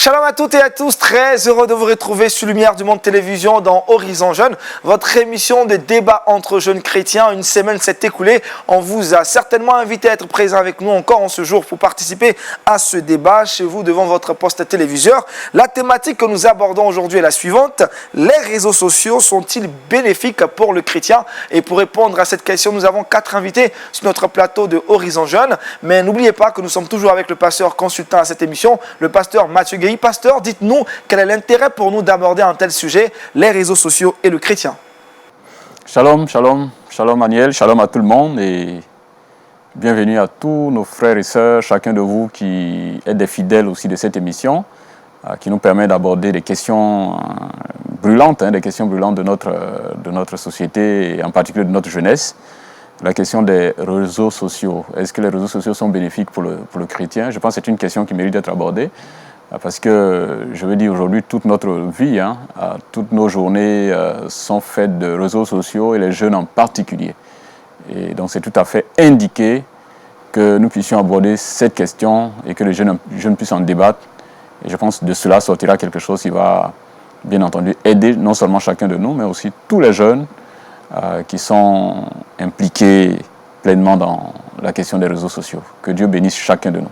Shalom à toutes et à tous, très heureux de vous retrouver sur Lumière du Monde Télévision dans Horizon Jeune, votre émission de débat entre jeunes chrétiens. Une semaine s'est écoulée, on vous a certainement invité à être présent avec nous encore en ce jour pour participer à ce débat chez vous devant votre poste téléviseur. La thématique que nous abordons aujourd'hui est la suivante: les réseaux sociaux sont-ils bénéfiques pour le chrétien? Et pour répondre à cette question, nous avons 4 invités sur notre plateau de Horizon Jeune. Mais n'oubliez pas que nous sommes toujours avec le pasteur consultant à cette émission, le pasteur Mathieu Guéhi. Pasteur, dites-nous quel est l'intérêt pour nous d'aborder un tel sujet, les réseaux sociaux et le chrétien. Shalom, shalom, shalom Manuel, shalom à tout le monde et bienvenue à tous nos frères et sœurs, chacun de vous qui est des fidèles aussi de cette émission, qui nous permet d'aborder des questions brûlantes, des questions brûlantes de notre société et en particulier de notre jeunesse. La question des réseaux sociaux. Est-ce que les réseaux sociaux sont bénéfiques pour le chrétien? Je pense que c'est une question qui mérite d'être abordée. Parce que, je veux dire, aujourd'hui, toute notre vie, toutes nos journées sont faites de réseaux sociaux et les jeunes en particulier. Et donc, c'est tout à fait indiqué que nous puissions aborder cette question et que les jeunes puissent en débattre. Et je pense que de cela sortira quelque chose qui va, bien entendu, aider non seulement chacun de nous, mais aussi tous les jeunes qui sont impliqués pleinement dans la question des réseaux sociaux. Que Dieu bénisse chacun de nous.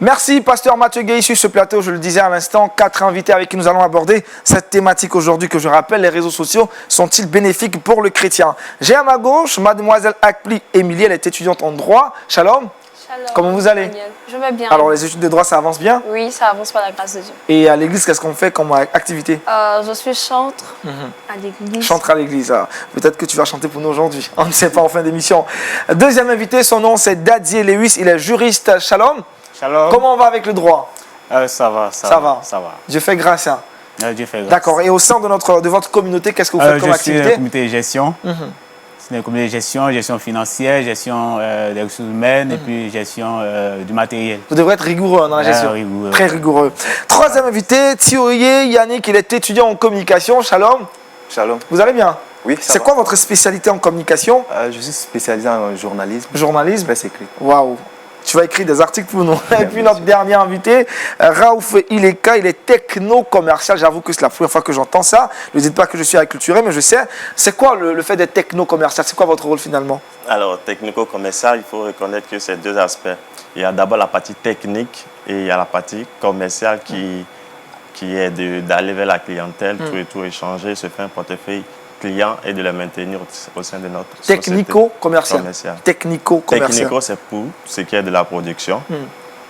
Merci, pasteur Mathieu Guéhi. Sur ce plateau, je le disais à l'instant, 4 invités avec qui nous allons aborder cette thématique aujourd'hui que je rappelle, les réseaux sociaux sont-ils bénéfiques pour le chrétien? J'ai à ma gauche mademoiselle Akpli Émilie, elle est étudiante en droit. Shalom. Shalom. Comment vous allez? Daniel. Je vais bien. Alors, les études de droit, ça avance bien? Oui, ça avance par la grâce de Dieu. Et à l'église, qu'est-ce qu'on fait comme activité? Je suis chantre à l'église. Chantre à l'église. Peut-être que tu vas chanter pour nous aujourd'hui. On ne sait pas en fin d'émission. Deuxième invité, son nom c'est Dadier Lewis, il est juriste. Shalom. Shalom. Comment on va avec le droit? Ça va. Dieu fait grâce. Dieu fait grâce. D'accord. Et au sein de votre communauté, qu'est-ce que vous faites comme activité? Je suis un comité de gestion. C'est un comité de gestion financière, gestion des ressources humaines et puis gestion du matériel. Vous devrez être rigoureux dans la gestion. Rigoureux. Très rigoureux. Troisième invité, Thioye Yannick, il est étudiant en communication. Shalom. Shalom. Vous allez bien? Oui, ça C'est va. quoi votre spécialité en communication? Je suis spécialisé en journalisme. Journalisme. Presse écrite. Waouh. Tu vas écrire des articles pour nous. Et puis notre dernier invité, Raouf Ileka, il est techno-commercial. J'avoue que c'est la première fois que j'entends ça. Ne dites pas que je suis acculturé, mais je sais. C'est quoi le fait d'être techno-commercial? C'est quoi votre rôle finalement? Alors, technico-commercial, il faut reconnaître que c'est 2 aspects. Il y a d'abord la partie technique et il y a la partie commerciale qui est d'aller vers la clientèle, tout échanger, se faire un portefeuille client et de le maintenir au sein de notre Technico-commercial. Technico-commercial. Technico, c'est pour ce qui est de la production.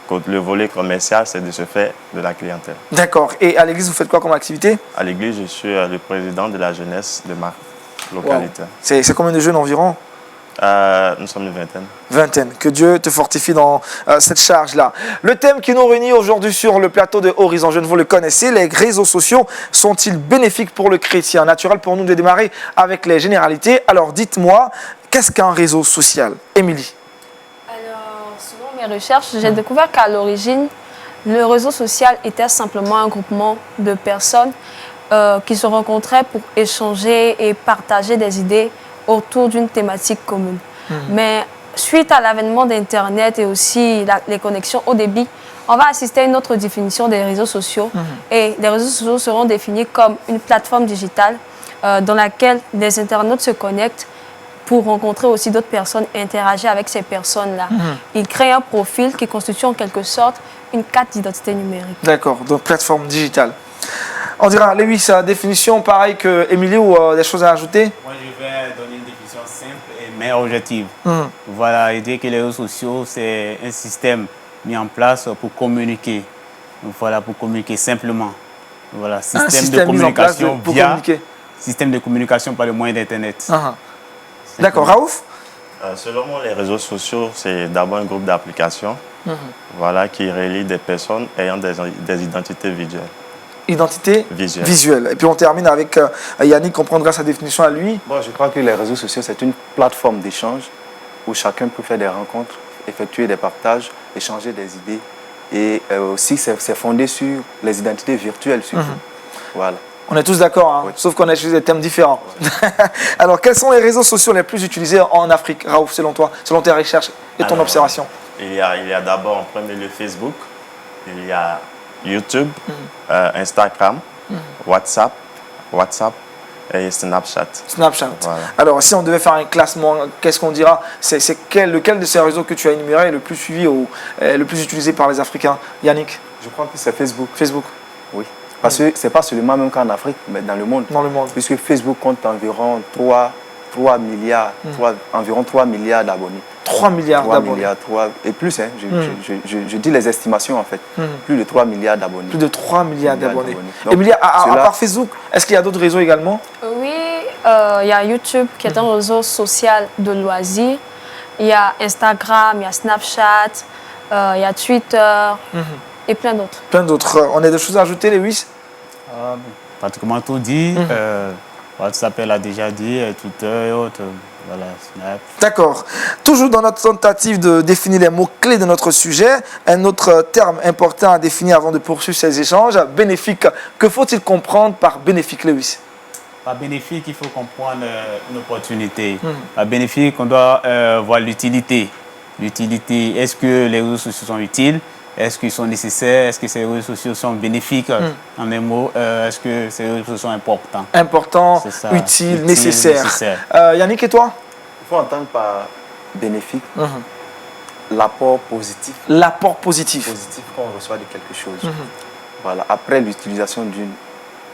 Le volet commercial, c'est de se faire de la clientèle. D'accord. Et à l'église, vous faites quoi comme activité? À l'église, je suis le président de la jeunesse de ma localité. Wow. C'est combien de jeunes environ? Nous sommes une vingtaine. Vingtaine. Que Dieu te fortifie dans cette charge-là. Le thème qui nous réunit aujourd'hui sur le plateau de Horizon Jeune, vous le connaissez, les réseaux sociaux sont-ils bénéfiques pour le chrétien? Naturel pour nous de démarrer avec les généralités. Alors dites-moi, qu'est-ce qu'un réseau social? Émilie. Alors, selon mes recherches, j'ai découvert qu'à l'origine, le réseau social était simplement un groupement de personnes qui se rencontraient pour échanger et partager des idées autour d'une thématique commune. Mais suite à l'avènement d'Internet et aussi les connexions haut débit, on va assister à une autre définition des réseaux sociaux. Et les réseaux sociaux seront définis comme une plateforme digitale dans laquelle les internautes se connectent pour rencontrer aussi d'autres personnes, interagir avec ces personnes-là. Ils créent un profil qui constitue en quelque sorte une carte d'identité numérique. D'accord, donc plateforme digitale. On dira, Lewis, sa définition pareil que Émilie ou des choses à ajouter? Moi, je vais donner une définition simple mais objective. Voilà, et dire que les réseaux sociaux, c'est un système mis en place pour communiquer. Voilà, pour communiquer simplement. Voilà, système de communication système de communication par le moyen d'Internet. D'accord, Raouf? Selon moi, les réseaux sociaux, c'est d'abord un groupe d'applications qui relie des personnes ayant des identités visuelles. Identité visuelle. Et puis on termine avec Yannick, on prendra sa définition à lui. Bon, je crois que les réseaux sociaux, c'est une plateforme d'échange où chacun peut faire des rencontres, effectuer des partages, échanger des idées. Et aussi, c'est fondé sur les identités virtuelles surtout. Voilà. On est tous d'accord, oui. Sauf qu'on a utilisé des thèmes différents. Alors, quels sont les réseaux sociaux les plus utilisés en Afrique, Raouf, selon toi, selon tes recherches et ton observation? Il y a d'abord en premier lieu Facebook, il y a YouTube, Instagram, WhatsApp et Snapchat. Snapchat. Voilà. Alors, si on devait faire un classement, qu'est-ce qu'on dira? C'est lequel de ces réseaux que tu as énuméré est le plus suivi ou le plus utilisé par les Africains? Yannick? Je crois que c'est Facebook. Facebook. Oui. Parce que ce n'est pas seulement même qu'en Afrique, mais dans le monde. Dans le monde. Puisque Facebook compte environ 3 milliards, environ 3 milliards d'abonnés. 3 milliards 3 d'abonnés. milliards, et plus, hein, je dis les estimations en fait. Plus de 3 milliards d'abonnés. Plus de 3 milliards d'abonnés. Donc, Emilia, à part Facebook, est-ce qu'il y a d'autres réseaux également? Oui, il y a YouTube qui est un réseau social de loisirs. Il y a Instagram, il y a Snapchat, il y a Twitter et plein d'autres. Plein d'autres. On a des choses à ajouter, Lewis? Pratiquement tout dit. WhatsApp, elle a déjà dit, Twitter et autres. Voilà, Snap. D'accord. Toujours dans notre tentative de définir les mots-clés de notre sujet, un autre terme important à définir avant de poursuivre ces échanges, bénéfique. Que faut-il comprendre par bénéfique, Lewis? Par bénéfique, il faut comprendre une opportunité. Par bénéfique, on doit voir l'utilité. L'utilité, est-ce que les réseaux sociaux sont utiles? Est-ce qu'ils sont nécessaires? Est-ce que ces réseaux sociaux sont bénéfiques? En un mot, est-ce que ces réseaux sociaux sont importants? Important, ça, utile, nécessaire. Yannick, et toi? il faut entendre par bénéfique l'apport positif. L'apport positif. Positif qu'on reçoit de quelque chose. Voilà. Après l'utilisation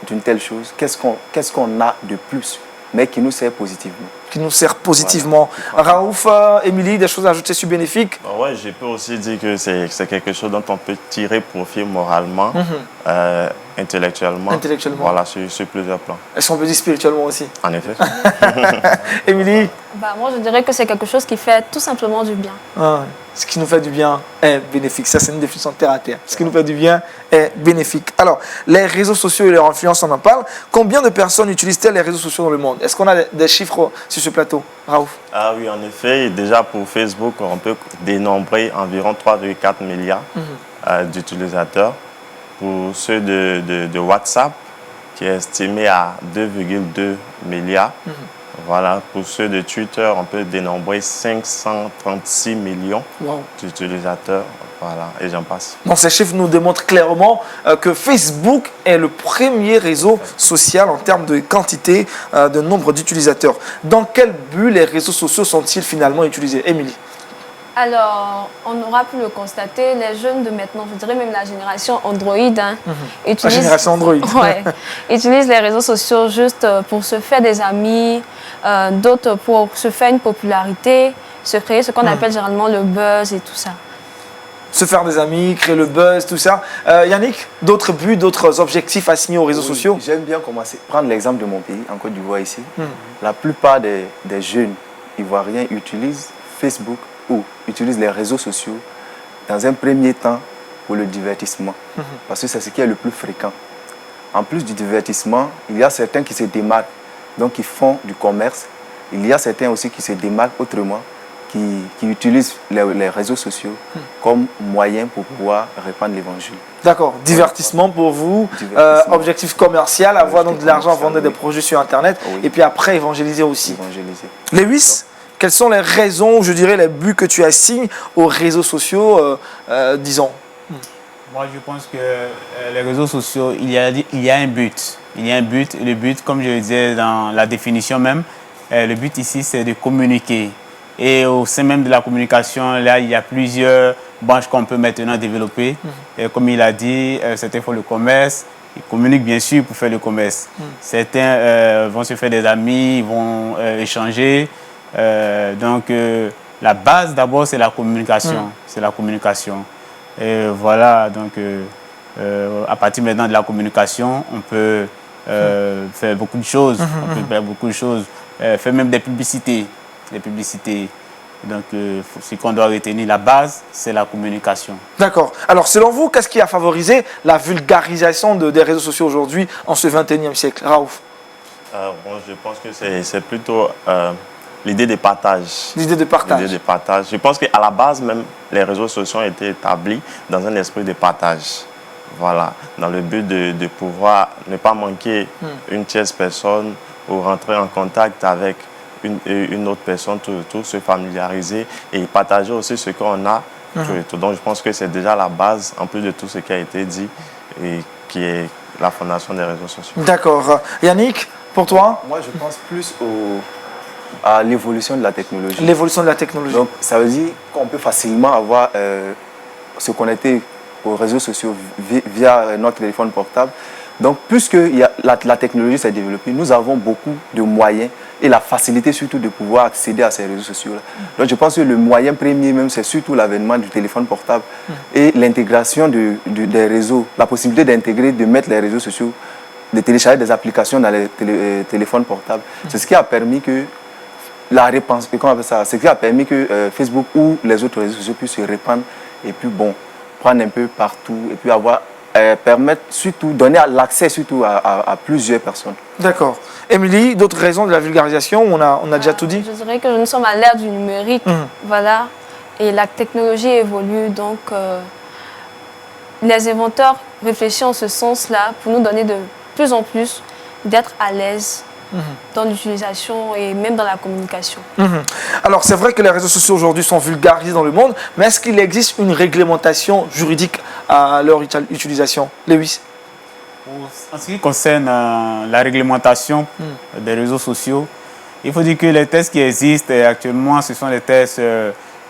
d'une telle chose, qu'est-ce qu'on a de plus, mais qui nous sert positivement? Qui nous sert positivement. Voilà. Raouf, Émilie, des choses à ajouter sur bénéfique? Ouais, je peux aussi dire que c'est quelque chose dont on peut tirer profit moralement, intellectuellement. Voilà, sur plusieurs plans. Est-ce qu'on peut dire spirituellement aussi? En effet. Émilie? Moi, je dirais que c'est quelque chose qui fait tout simplement du bien. Ce qui nous fait du bien est bénéfique. Ça, c'est une définition terre à terre. Ce qui nous fait du bien est bénéfique. Alors, les réseaux sociaux et leur influence, on en parle. Combien de personnes utilisent-elles les réseaux sociaux dans le monde? Est-ce qu'on a des chiffres sur ce plateau, Raouf? Ah oui, en effet. Déjà, pour Facebook, on peut dénombrer environ 3,4 milliards d'utilisateurs. Pour ceux de WhatsApp, qui est estimé à 2,2 milliards. Voilà, pour ceux de Twitter, on peut dénombrer 536 millions d'utilisateurs. Voilà, et j'en passe. Donc ces chiffres nous démontrent clairement que Facebook est le premier réseau social en termes de quantité, de nombre d'utilisateurs. Dans quel but les réseaux sociaux sont-ils finalement utilisés? Émilie? Alors, on aura pu le constater, les jeunes de maintenant, je dirais même la génération Android, utilisent, la génération Android. utilisent les réseaux sociaux juste pour se faire des amis, d'autres pour se faire une popularité, se créer ce qu'on appelle généralement le buzz et tout ça. Se faire des amis, créer le buzz, tout ça. Yannick, d'autres buts, d'autres objectifs assignés aux réseaux sociaux? J'aime bien commencer. Prendre l'exemple de mon pays, en Côte d'Ivoire ici. La plupart des jeunes ivoiriens utilisent Facebook ou utilisent les réseaux sociaux dans un premier temps pour le divertissement. Parce que c'est ce qui est le plus fréquent. En plus du divertissement, il y a certains qui se démarquent, donc qui font du commerce. Il y a certains aussi qui se démarquent autrement, qui utilisent les réseaux sociaux comme moyen pour pouvoir répandre l'évangile. D'accord, divertissement pour vous, objectif commercial, avoir donc de l'argent, vendre des projets sur Internet, et puis après évangéliser aussi. Lewis, quelles sont les raisons, je dirais, les buts que tu assignes aux réseaux sociaux, disons? Moi, je pense que les réseaux sociaux, il y a un but. Il y a un but. Le but, comme je le disais dans la définition même, le but ici, c'est de communiquer. Et au sein même de la communication, là, il y a plusieurs branches qu'on peut maintenant développer. Et comme il a dit, certains font le commerce. Ils communiquent bien sûr pour faire le commerce. Certains vont se faire des amis, ils vont échanger. Donc, la base d'abord, c'est la communication. C'est la communication. Et voilà, donc, à partir maintenant de la communication, on peut faire beaucoup de choses. On peut faire beaucoup de choses. Faire même des publicités. Donc, ce qu'on doit retenir, la base, c'est la communication. D'accord. Alors, selon vous, qu'est-ce qui a favorisé la vulgarisation des réseaux sociaux aujourd'hui, en ce 21e siècle? Raouf? Je pense que c'est plutôt l'idée de partage. L'idée de partage. L'idée de partage. Je pense qu'à la base, même, les réseaux sociaux ont été établis dans un esprit de partage. Voilà. Dans le but de pouvoir ne pas manquer une tierce personne ou rentrer en contact avec une autre personne, tout se familiariser et partager aussi ce qu'on a tout et tout. Donc je pense que c'est déjà la base, en plus de tout ce qui a été dit, et qui est la fondation des réseaux sociaux. D'accord. Yannick, pour toi? Moi, je pense plus à l'évolution de la technologie. L'évolution de la technologie. Donc, ça veut dire qu'on peut facilement se connecter aux réseaux sociaux via notre téléphone portable. Donc, puisque la technologie s'est développée, nous avons beaucoup de moyens et la facilité surtout de pouvoir accéder à ces réseaux sociaux-là. Donc, je pense que le moyen premier même, c'est surtout l'avènement du téléphone portable et l'intégration des réseaux, la possibilité d'intégrer, de mettre les réseaux sociaux, de télécharger des applications dans les téléphones portables. C'est ce qui a permis que c'est ce qui a permis que Facebook ou les autres réseaux sociaux puissent se répandre et puis bon, prendre un peu partout et puis permettre surtout, donner l'accès surtout à plusieurs personnes. D'accord. Émilie, d'autres raisons de la vulgarisation? On a déjà tout dit? Je dirais que nous sommes à l'ère du numérique, voilà, et la technologie évolue, donc les inventeurs réfléchissent en ce sens-là pour nous donner de plus en plus d'être à l'aise dans l'utilisation et même dans la communication. Alors, c'est vrai que les réseaux sociaux aujourd'hui sont vulgarisés dans le monde, mais est-ce qu'il existe une réglementation juridique à leur utilisation? Lewis? En ce qui concerne la réglementation des réseaux sociaux, il faut dire que les tests qui existent actuellement, ce sont des tests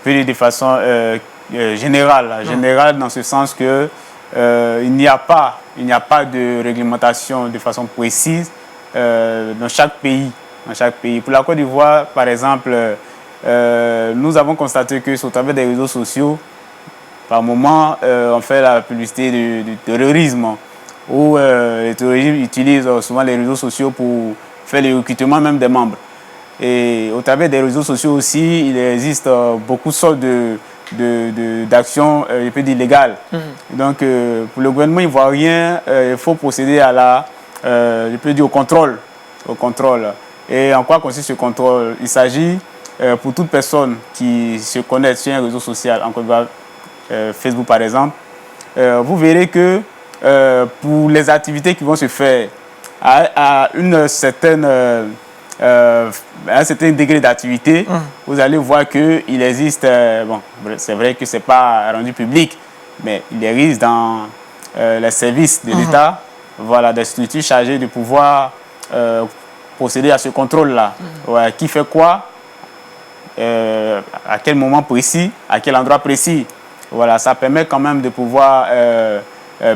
faits de façon générale, dans ce sens que il n'y a pas de réglementation de façon précise dans chaque pays. Pour la Côte d'Ivoire, par exemple, nous avons constaté que sur travers des réseaux sociaux, par moment, on fait la publicité du terrorisme, où les terroristes utilisent souvent les réseaux sociaux pour faire le recrutement même des membres. Et au travers des réseaux sociaux aussi, il existe beaucoup de sortes d'actions, je peux dire, légales. Donc, pour le gouvernement ivoirien, il faut procéder à je peux dire, au contrôle. Et en quoi consiste ce contrôle? Il s'agit, pour toute personne qui se connecte sur un réseau social, en Côte d'Ivoire, Facebook par exemple, vous verrez que pour les activités qui vont se faire à un certain degré d'activité, vous allez voir qu'il existe, bon, c'est vrai que ce n'est pas rendu public, mais il existe dans les services de l'État, voilà, des structures chargées de pouvoir procéder à ce contrôle-là. Ouais, qui fait quoi, à quel moment précis, à quel endroit précis. Voilà, ça permet quand même de pouvoir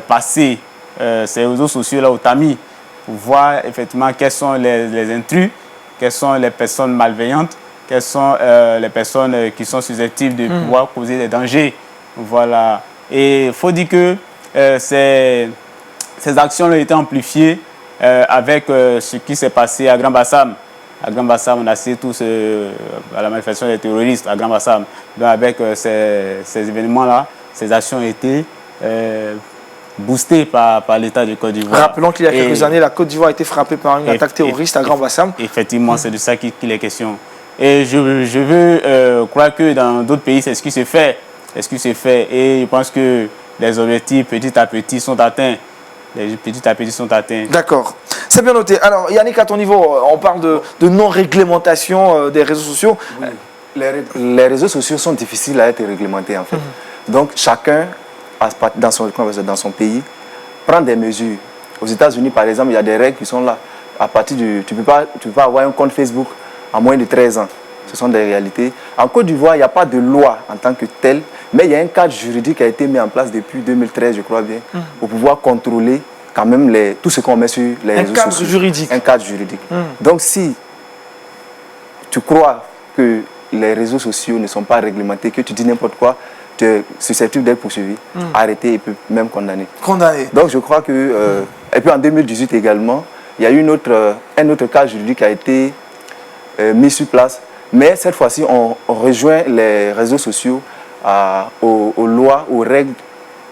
passer ces réseaux sociaux-là au tamis pour voir effectivement quels sont les intrus, quelles sont les personnes malveillantes, quelles sont les personnes qui sont susceptibles de pouvoir causer des dangers. Voilà. Et il faut dire que ces actions ont été amplifiées avec ce qui s'est passé à Grand Bassam. À Grand Bassam, on a assisté tous à la manifestation des terroristes à Grand Bassam. Donc avec ces événements-là, ces actions ont été boostées par l'État de Côte d'Ivoire. Rappelons qu'il y a quelques années, la Côte d'Ivoire a été frappée par une attaque terroriste à Grand Bassam. Effectivement, c'est de ça qu'il est question. Et je veux croire que dans d'autres pays, c'est ce qui se fait. Et je pense que les objectifs petit à petit sont atteints. D'accord. C'est bien noté. Alors, Yannick, à ton niveau, on parle de non-réglementation des réseaux sociaux. Oui. Les réseaux sociaux sont difficiles à être réglementés, en fait. Donc, chacun, dans son pays, prend des mesures. Aux États-Unis, par exemple, il y a des règles qui sont là. À partir tu peux pas avoir un compte Facebook à moins de 13 ans. Ce sont des réalités. En Côte d'Ivoire, il n'y a pas de loi en tant que telle, mais il y a un cadre juridique qui a été mis en place depuis 2013, je crois bien, pour pouvoir contrôler quand même tout ce qu'on met sur les réseaux sociaux. Un cadre juridique. Un cadre juridique. Donc si tu crois que les réseaux sociaux ne sont pas réglementés, que tu dis n'importe quoi, tu es susceptible d'être poursuivi, arrêté et peut même condamné. Donc je crois que... et puis en 2018 également, il y a eu un autre cadre juridique qui a été mis sur place. Mais cette fois-ci, on rejoint les réseaux sociaux aux lois, aux règles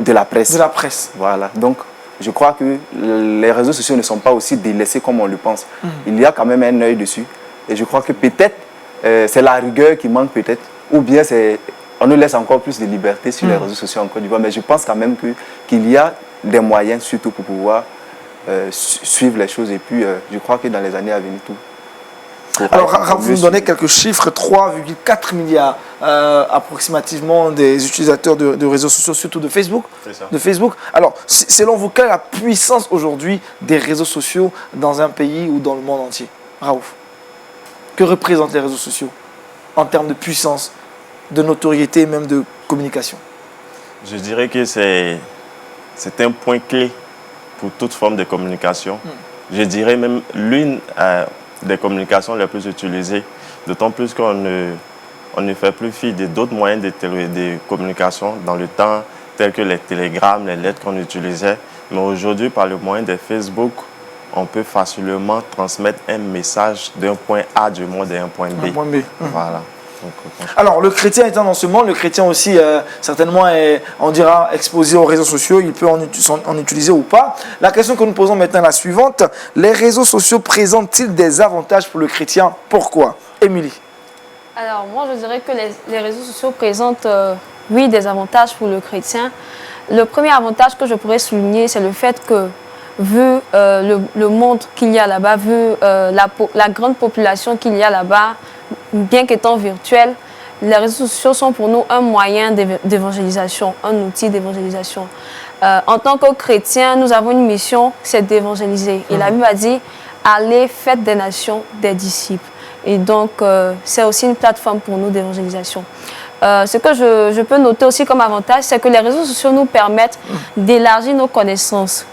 de la presse. De la presse. Voilà. Donc, je crois que les réseaux sociaux ne sont pas aussi délaissés comme on le pense. Il y a quand même un œil dessus. Et je crois que peut-être, c'est la rigueur qui manque peut-être. Ou bien, on nous laisse encore plus de liberté sur les réseaux sociaux en Côte d'Ivoire. Mais je pense quand même qu'il y a des moyens, surtout pour pouvoir suivre les choses. Et puis, je crois que dans les années à venir, tout Alors, vous nous donnez quelques chiffres, 3,4 milliards approximativement des utilisateurs de réseaux sociaux, surtout de Facebook. C'est ça. De Facebook. Alors, selon vous, quelle est la puissance aujourd'hui des réseaux sociaux dans un pays ou dans le monde entier? Raouf, que représentent les réseaux sociaux en termes de puissance, de notoriété et même de communication? Je dirais que c'est un point clé pour toute forme de communication. Je dirais même l'une des communications les plus utilisées, d'autant plus qu'on ne fait plus fi d'autres moyens de communication dans le temps, tels que les télégrammes, les lettres qu'on utilisait. Mais aujourd'hui, par le moyen de Facebook, on peut facilement transmettre un message d'un point A du monde à un point B. Un point B. Voilà. Donc, alors, le chrétien étant dans ce monde, le chrétien aussi, certainement, est, on dira, exposé aux réseaux sociaux. Il peut en utiliser ou pas. La question que nous posons maintenant est la suivante. Les réseaux sociaux présentent-ils des avantages pour le chrétien? Pourquoi? Émilie. Alors, moi, je dirais que les réseaux sociaux présentent, oui, des avantages pour le chrétien. Le premier avantage que je pourrais souligner, c'est le fait que, vu le monde qu'il y a là-bas, vu la grande population qu'il y a là-bas, bien qu'étant virtuel, les réseaux sociaux sont pour nous un moyen d'évangélisation, un outil d'évangélisation. En tant que chrétiens, nous avons une mission, c'est d'évangéliser. Et la Bible a dit, allez, faites des nations des disciples. Et donc, c'est aussi une plateforme pour nous d'évangélisation. Ce que je peux noter aussi comme avantage, c'est que les réseaux sociaux nous permettent d'élargir nos connaissances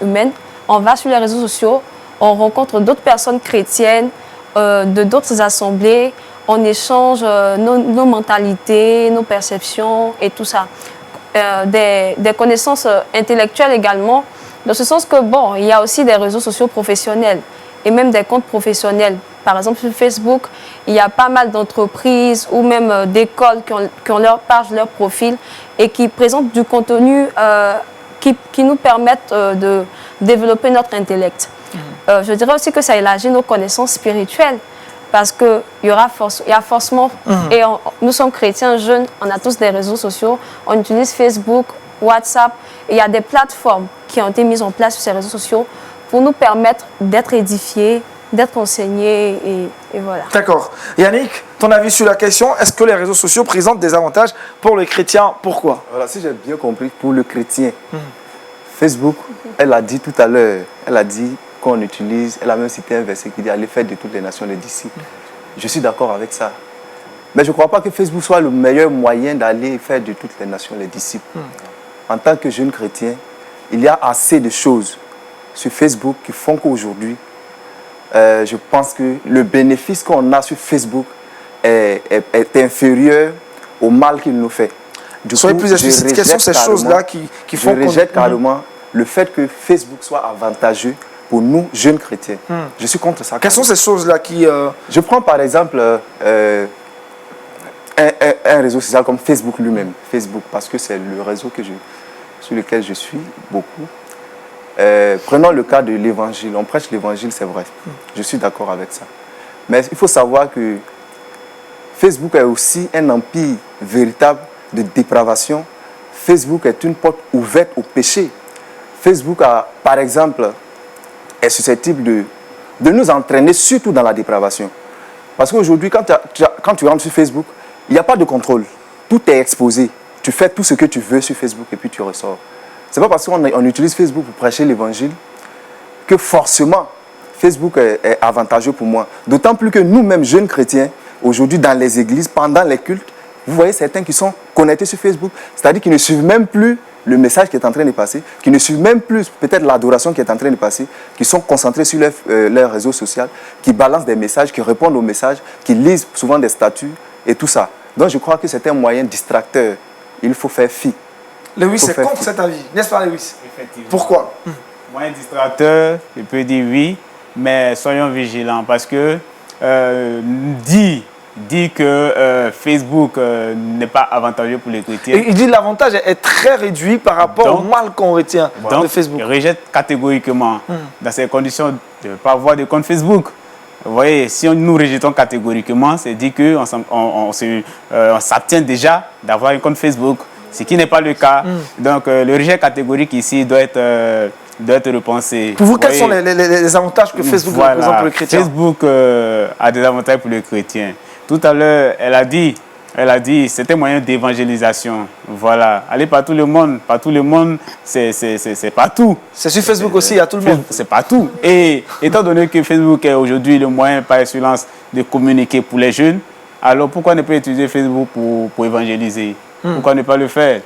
humaines. On va sur les réseaux sociaux, on rencontre d'autres personnes chrétiennes, de d'autres assemblées, on échange nos mentalités, nos perceptions et tout ça. Des connaissances intellectuelles également, dans ce sens que, bon, il y a aussi des réseaux sociaux professionnels et même des comptes professionnels. Par exemple, sur Facebook, il y a pas mal d'entreprises ou même d'écoles qui ont leur page, leur profil et qui présentent du contenu qui nous permettent de développer notre intellect. Je dirais aussi que ça élargit nos connaissances spirituelles parce qu'il y a forcément, et nous sommes chrétiens jeunes, on a tous des réseaux sociaux, on utilise Facebook, WhatsApp, et il y a des plateformes qui ont été mises en place sur ces réseaux sociaux pour nous permettre d'être édifiés, d'être enseignés et voilà. D'accord. Yannick, ton avis sur la question, est-ce que les réseaux sociaux présentent des avantages pour les chrétiens? Pourquoi? Voilà, si j'ai bien compris, pour le chrétien, Facebook, elle a dit tout à l'heure, elle a dit qu'on utilise, elle a même cité un verset qui dit allez faire de toutes les nations les disciples. Je suis d'accord avec ça. Mais je ne crois pas que Facebook soit le meilleur moyen d'aller faire de toutes les nations les disciples. En tant que jeune chrétien, il y a assez de choses sur Facebook qui font qu'aujourd'hui, je pense que le bénéfice qu'on a sur Facebook est inférieur au mal qu'il nous fait. Soyez plus explicite, quelles sont ces choses-là qui font qu'on... Je rejette carrément le fait que Facebook soit avantageux pour nous, jeunes chrétiens. Je suis contre ça. Quelles sont ces choses-là qui... Je prends par exemple un réseau social comme Facebook lui-même. Facebook, parce que c'est le réseau sur lequel je suis beaucoup. Prenons le cas de l'évangile. On prêche l'évangile, c'est vrai. Je suis d'accord avec ça. Mais il faut savoir que Facebook est aussi un empire véritable de dépravation. Facebook est une porte ouverte au péché. Facebook, par exemple, est susceptible de nous entraîner surtout dans la dépravation. Parce qu'aujourd'hui, quand tu rentres sur Facebook, il n'y a pas de contrôle. Tout est exposé. Tu fais tout ce que tu veux sur Facebook et puis tu ressors. Ce n'est pas parce qu'on utilise Facebook pour prêcher l'évangile que forcément Facebook est avantageux pour moi. D'autant plus que nous-mêmes, jeunes chrétiens, aujourd'hui dans les églises, pendant les cultes, vous voyez certains qui sont connectés sur Facebook, c'est-à-dire qu'ils ne suivent même plus le message qui est en train de passer, qui ne suivent même plus peut-être l'adoration qui est en train de passer, qui sont concentrés sur leurs réseaux sociaux, qui balancent des messages, qui répondent aux messages, qui lisent souvent des statuts et tout ça. Donc je crois que c'est un moyen distracteur. Il faut faire fi. Lewis, c'est contre cet avis, n'est-ce pas Lewis? Effectivement. Pourquoi? Moyen distracteur, je peux dire oui, mais soyons vigilants parce que dit que Facebook n'est pas avantageux pour les chrétiens. Et il dit que l'avantage est très réduit par rapport au mal qu'on retient de Facebook. Il rejette catégoriquement dans ces conditions de ne pas avoir de compte Facebook. Vous voyez, si nous rejetons catégoriquement, c'est dit qu'on s'abstient déjà d'avoir un compte Facebook, ce qui n'est pas le cas. Donc le rejet catégorique ici doit être doit être repensée. Pour vous, quels voyez, sont les avantages que Facebook représente pour le chrétien? Facebook a des avantages pour le chrétien. Tout à l'heure, elle a dit, c'est un moyen d'évangélisation. Voilà, aller par tout le monde, c'est partout. C'est sur Facebook aussi, il y a tout le monde. C'est partout. Et étant donné que Facebook est aujourd'hui le moyen par excellence de communiquer pour les jeunes, alors pourquoi ne pas utiliser Facebook pour évangéliser? Pourquoi ne pas le faire?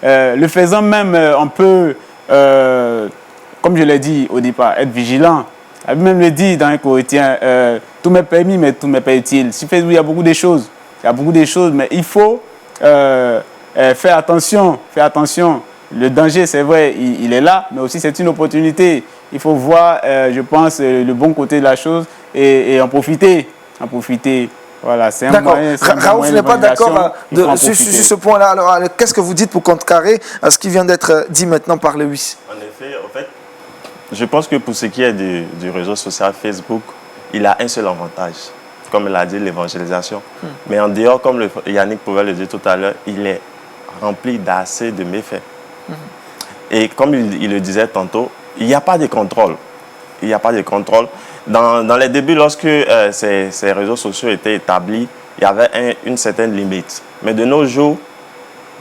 Le faisant même, on peut, comme je l'ai dit au départ, être vigilant. Elle même le dit dans un Corinthiens, tout m'est permis, mais tout m'est pas utile. Sur Facebook, il y a beaucoup de choses. Mais il faut faire attention. Le danger, c'est vrai, il est là, mais aussi c'est une opportunité. Il faut voir, je pense, le bon côté de la chose et en profiter. Voilà, c'est un moyen. Raouf, vous n'êtes pas d'accord sur ce point-là. Alors, qu'est-ce que vous dites pour contrecarrer à ce qui vient d'être dit maintenant par Lewis? En effet, en fait, je pense que pour ce qui est du réseau social Facebook, il a un seul avantage, comme il a dit, l'évangélisation. Mais en dehors, comme Yannick pouvait le dire tout à l'heure, il est rempli d'assez de méfaits. Et comme il le disait tantôt, il n'y a pas de contrôle. Dans les débuts, lorsque ces réseaux sociaux étaient établis, il y avait une certaine limite. Mais de nos jours,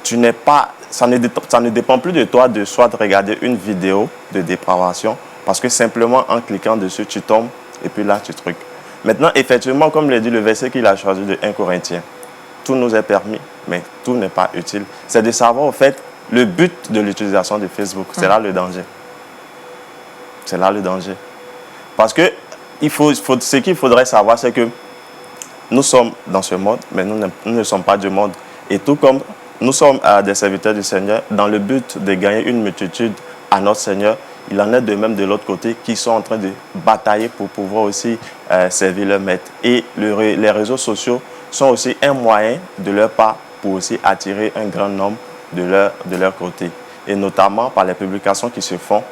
ça ne dépend plus de toi de soit de regarder une vidéo de dépravation, parce que simplement en cliquant dessus, tu tombes et puis là, tu trucs. Maintenant, effectivement, comme l'a dit le verset qu'il a choisi de 1 Corinthiens, tout nous est permis, mais tout n'est pas utile. C'est de savoir, au fait, le but de l'utilisation de Facebook. C'est là le danger. Parce que ce qu'il faudrait savoir, c'est que nous sommes dans ce monde, mais nous ne sommes pas du monde. Et tout comme nous sommes des serviteurs du Seigneur, dans le but de gagner une multitude à notre Seigneur, il en est de même de l'autre côté qui sont en train de batailler pour pouvoir aussi servir leur maître. Et les réseaux sociaux sont aussi un moyen de leur part pour aussi attirer un grand nombre de leur côté. Et notamment par les publications qui se font,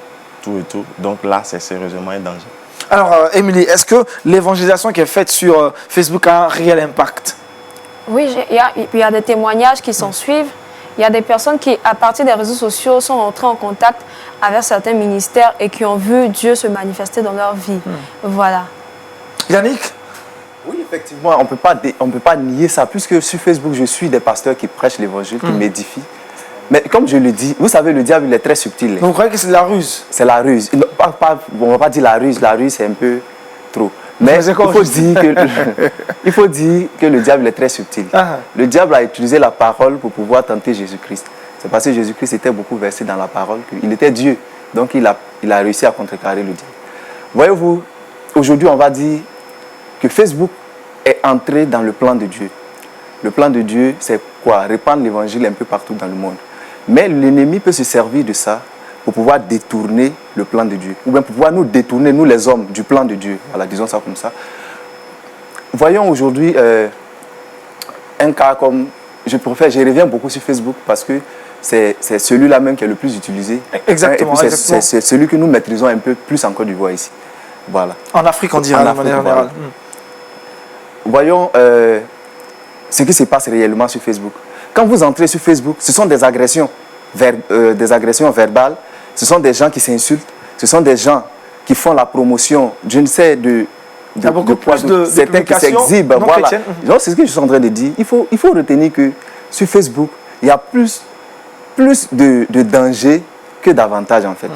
tout et tout. Donc là, c'est sérieusement un danger. Alors, Émilie, est-ce que l'évangélisation qui est faite sur Facebook a un réel impact? Oui, il y a des témoignages qui s'en suivent. Il y a des personnes qui, à partir des réseaux sociaux, sont entrées en contact avec certains ministères et qui ont vu Dieu se manifester dans leur vie. Voilà. Yannick? Oui, effectivement, on ne peut pas nier ça, puisque sur Facebook, je suis des pasteurs qui prêchent l'évangile, qui m'édifient. Mais comme je le dis, vous savez, le diable, il est très subtil. Donc vous croyez que c'est de la ruse? C'est la ruse. On ne va pas dire la ruse c'est un peu trop. Mais il faut dire que le diable est très subtil. Le diable a utilisé la parole pour pouvoir tenter Jésus-Christ. C'est parce que Jésus-Christ était beaucoup versé dans la parole, qu'il était Dieu. Donc il a réussi à contrecarrer le diable. Voyez-vous, aujourd'hui on va dire que Facebook est entré dans le plan de Dieu. Le plan de Dieu, c'est quoi? Répandre l'évangile un peu partout dans le monde. Mais l'ennemi peut se servir de ça pour pouvoir détourner le plan de Dieu. Ou bien pour pouvoir nous détourner, nous les hommes, du plan de Dieu. Voilà, disons ça comme ça. Voyons aujourd'hui un cas comme... Je reviens beaucoup sur Facebook parce que c'est celui-là même qui est le plus utilisé. Exactement. Et puis c'est celui que nous maîtrisons un peu plus en Côte d'Ivoire ici. Voilà. En Afrique, on dirait de manière générale. Voyons ce qui se passe réellement sur Facebook. Quand vous entrez sur Facebook, ce sont des agressions verbales, ce sont des gens qui s'insultent, ce sont des gens qui font la promotion, je ne sais, de certains qui s'exhibent. Voilà. C'est ce que je suis en train de dire. Il faut retenir que sur Facebook, il y a plus de danger que d'avantages en fait.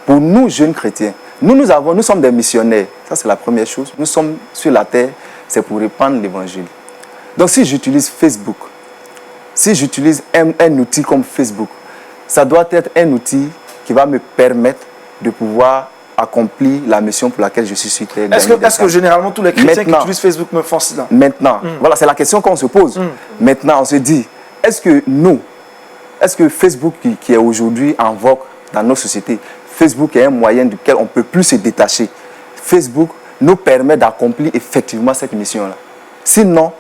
Pour nous, jeunes chrétiens, nous sommes des missionnaires. Ça, c'est la première chose. Nous sommes sur la terre, c'est pour répandre l'évangile. Donc, si j'utilise Facebook, si j'utilise un outil comme Facebook, ça doit être un outil qui va me permettre de pouvoir accomplir la mission pour laquelle je suis sur terre. Est-ce que généralement tous les chrétiens qui utilisent Facebook me font cela? Maintenant, voilà, c'est la question qu'on se pose. Maintenant, on se dit, est-ce que Facebook qui est aujourd'hui en vogue dans nos sociétés, Facebook est un moyen duquel on ne peut plus se détacher. Facebook nous permet d'accomplir effectivement cette mission-là. Sinon,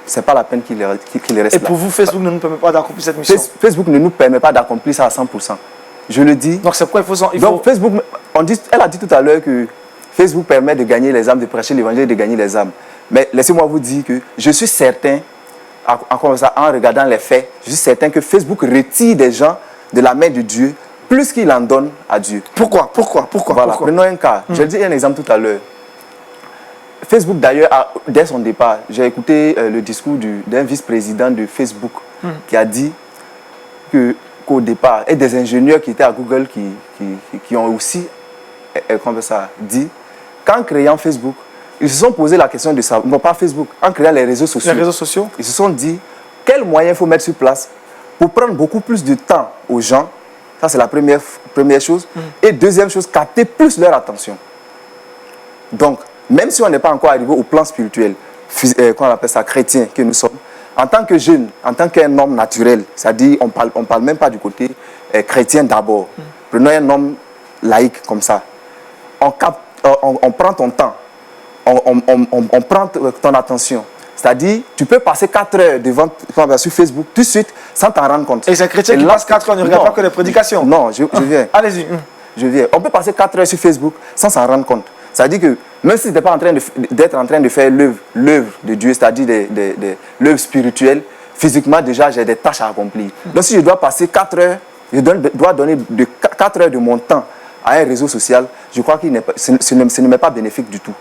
ce n'est pas la peine qu'il reste là. Et pour vous, Facebook ne nous permet pas d'accomplir cette mission? Facebook ne nous permet pas d'accomplir ça à 100%. Je le dis. Donc c'est pourquoi Donc Facebook, elle a dit tout à l'heure que Facebook permet de gagner les âmes, de prêcher l'évangile et de gagner les âmes. Mais laissez-moi vous dire que je suis certain, en regardant les faits, je suis certain que Facebook retire des gens de la main de Dieu plus qu'il en donne à Dieu. Pourquoi? Voilà, prenons un cas. J'ai dit un exemple tout à l'heure. Facebook, d'ailleurs, dès son départ, j'ai écouté le discours d'un vice-président de Facebook qui a dit qu'au départ, et des ingénieurs qui étaient à Google qui ont aussi comme ça, dit qu'en créant Facebook, ils se sont posé la question de ça, non pas Facebook, en créant les réseaux sociaux. Les réseaux sociaux. Ils se sont dit, quels moyens il faut mettre sur place pour prendre beaucoup plus de temps aux gens. Ça, c'est la première chose. Et deuxième chose, capter plus leur attention. Donc, même si on n'est pas encore arrivé au plan spirituel, qu'on appelle ça chrétien que nous sommes, en tant que jeune, en tant qu'un homme naturel, c'est-à-dire on parle même pas du côté chrétien d'abord. Prenons un homme laïque comme ça. On prend ton temps, on prend ton attention. C'est-à-dire, tu peux passer 4 heures sur Facebook tout de suite sans t'en rendre compte. Et ces chrétiens qui passent 4 heures ne regardent pas que les prédications. Non, je viens. Allez-y. Je viens. On peut passer 4 heures sur Facebook sans s'en rendre compte. C'est-à-dire que même si tu n'es pas en train de faire l'œuvre de Dieu, c'est-à-dire l'œuvre spirituelle, physiquement déjà j'ai des tâches à accomplir. Donc si je dois passer 4 heures, je dois donner 4 heures de mon temps à un réseau social, je crois que ce ne m'est pas bénéfique du tout.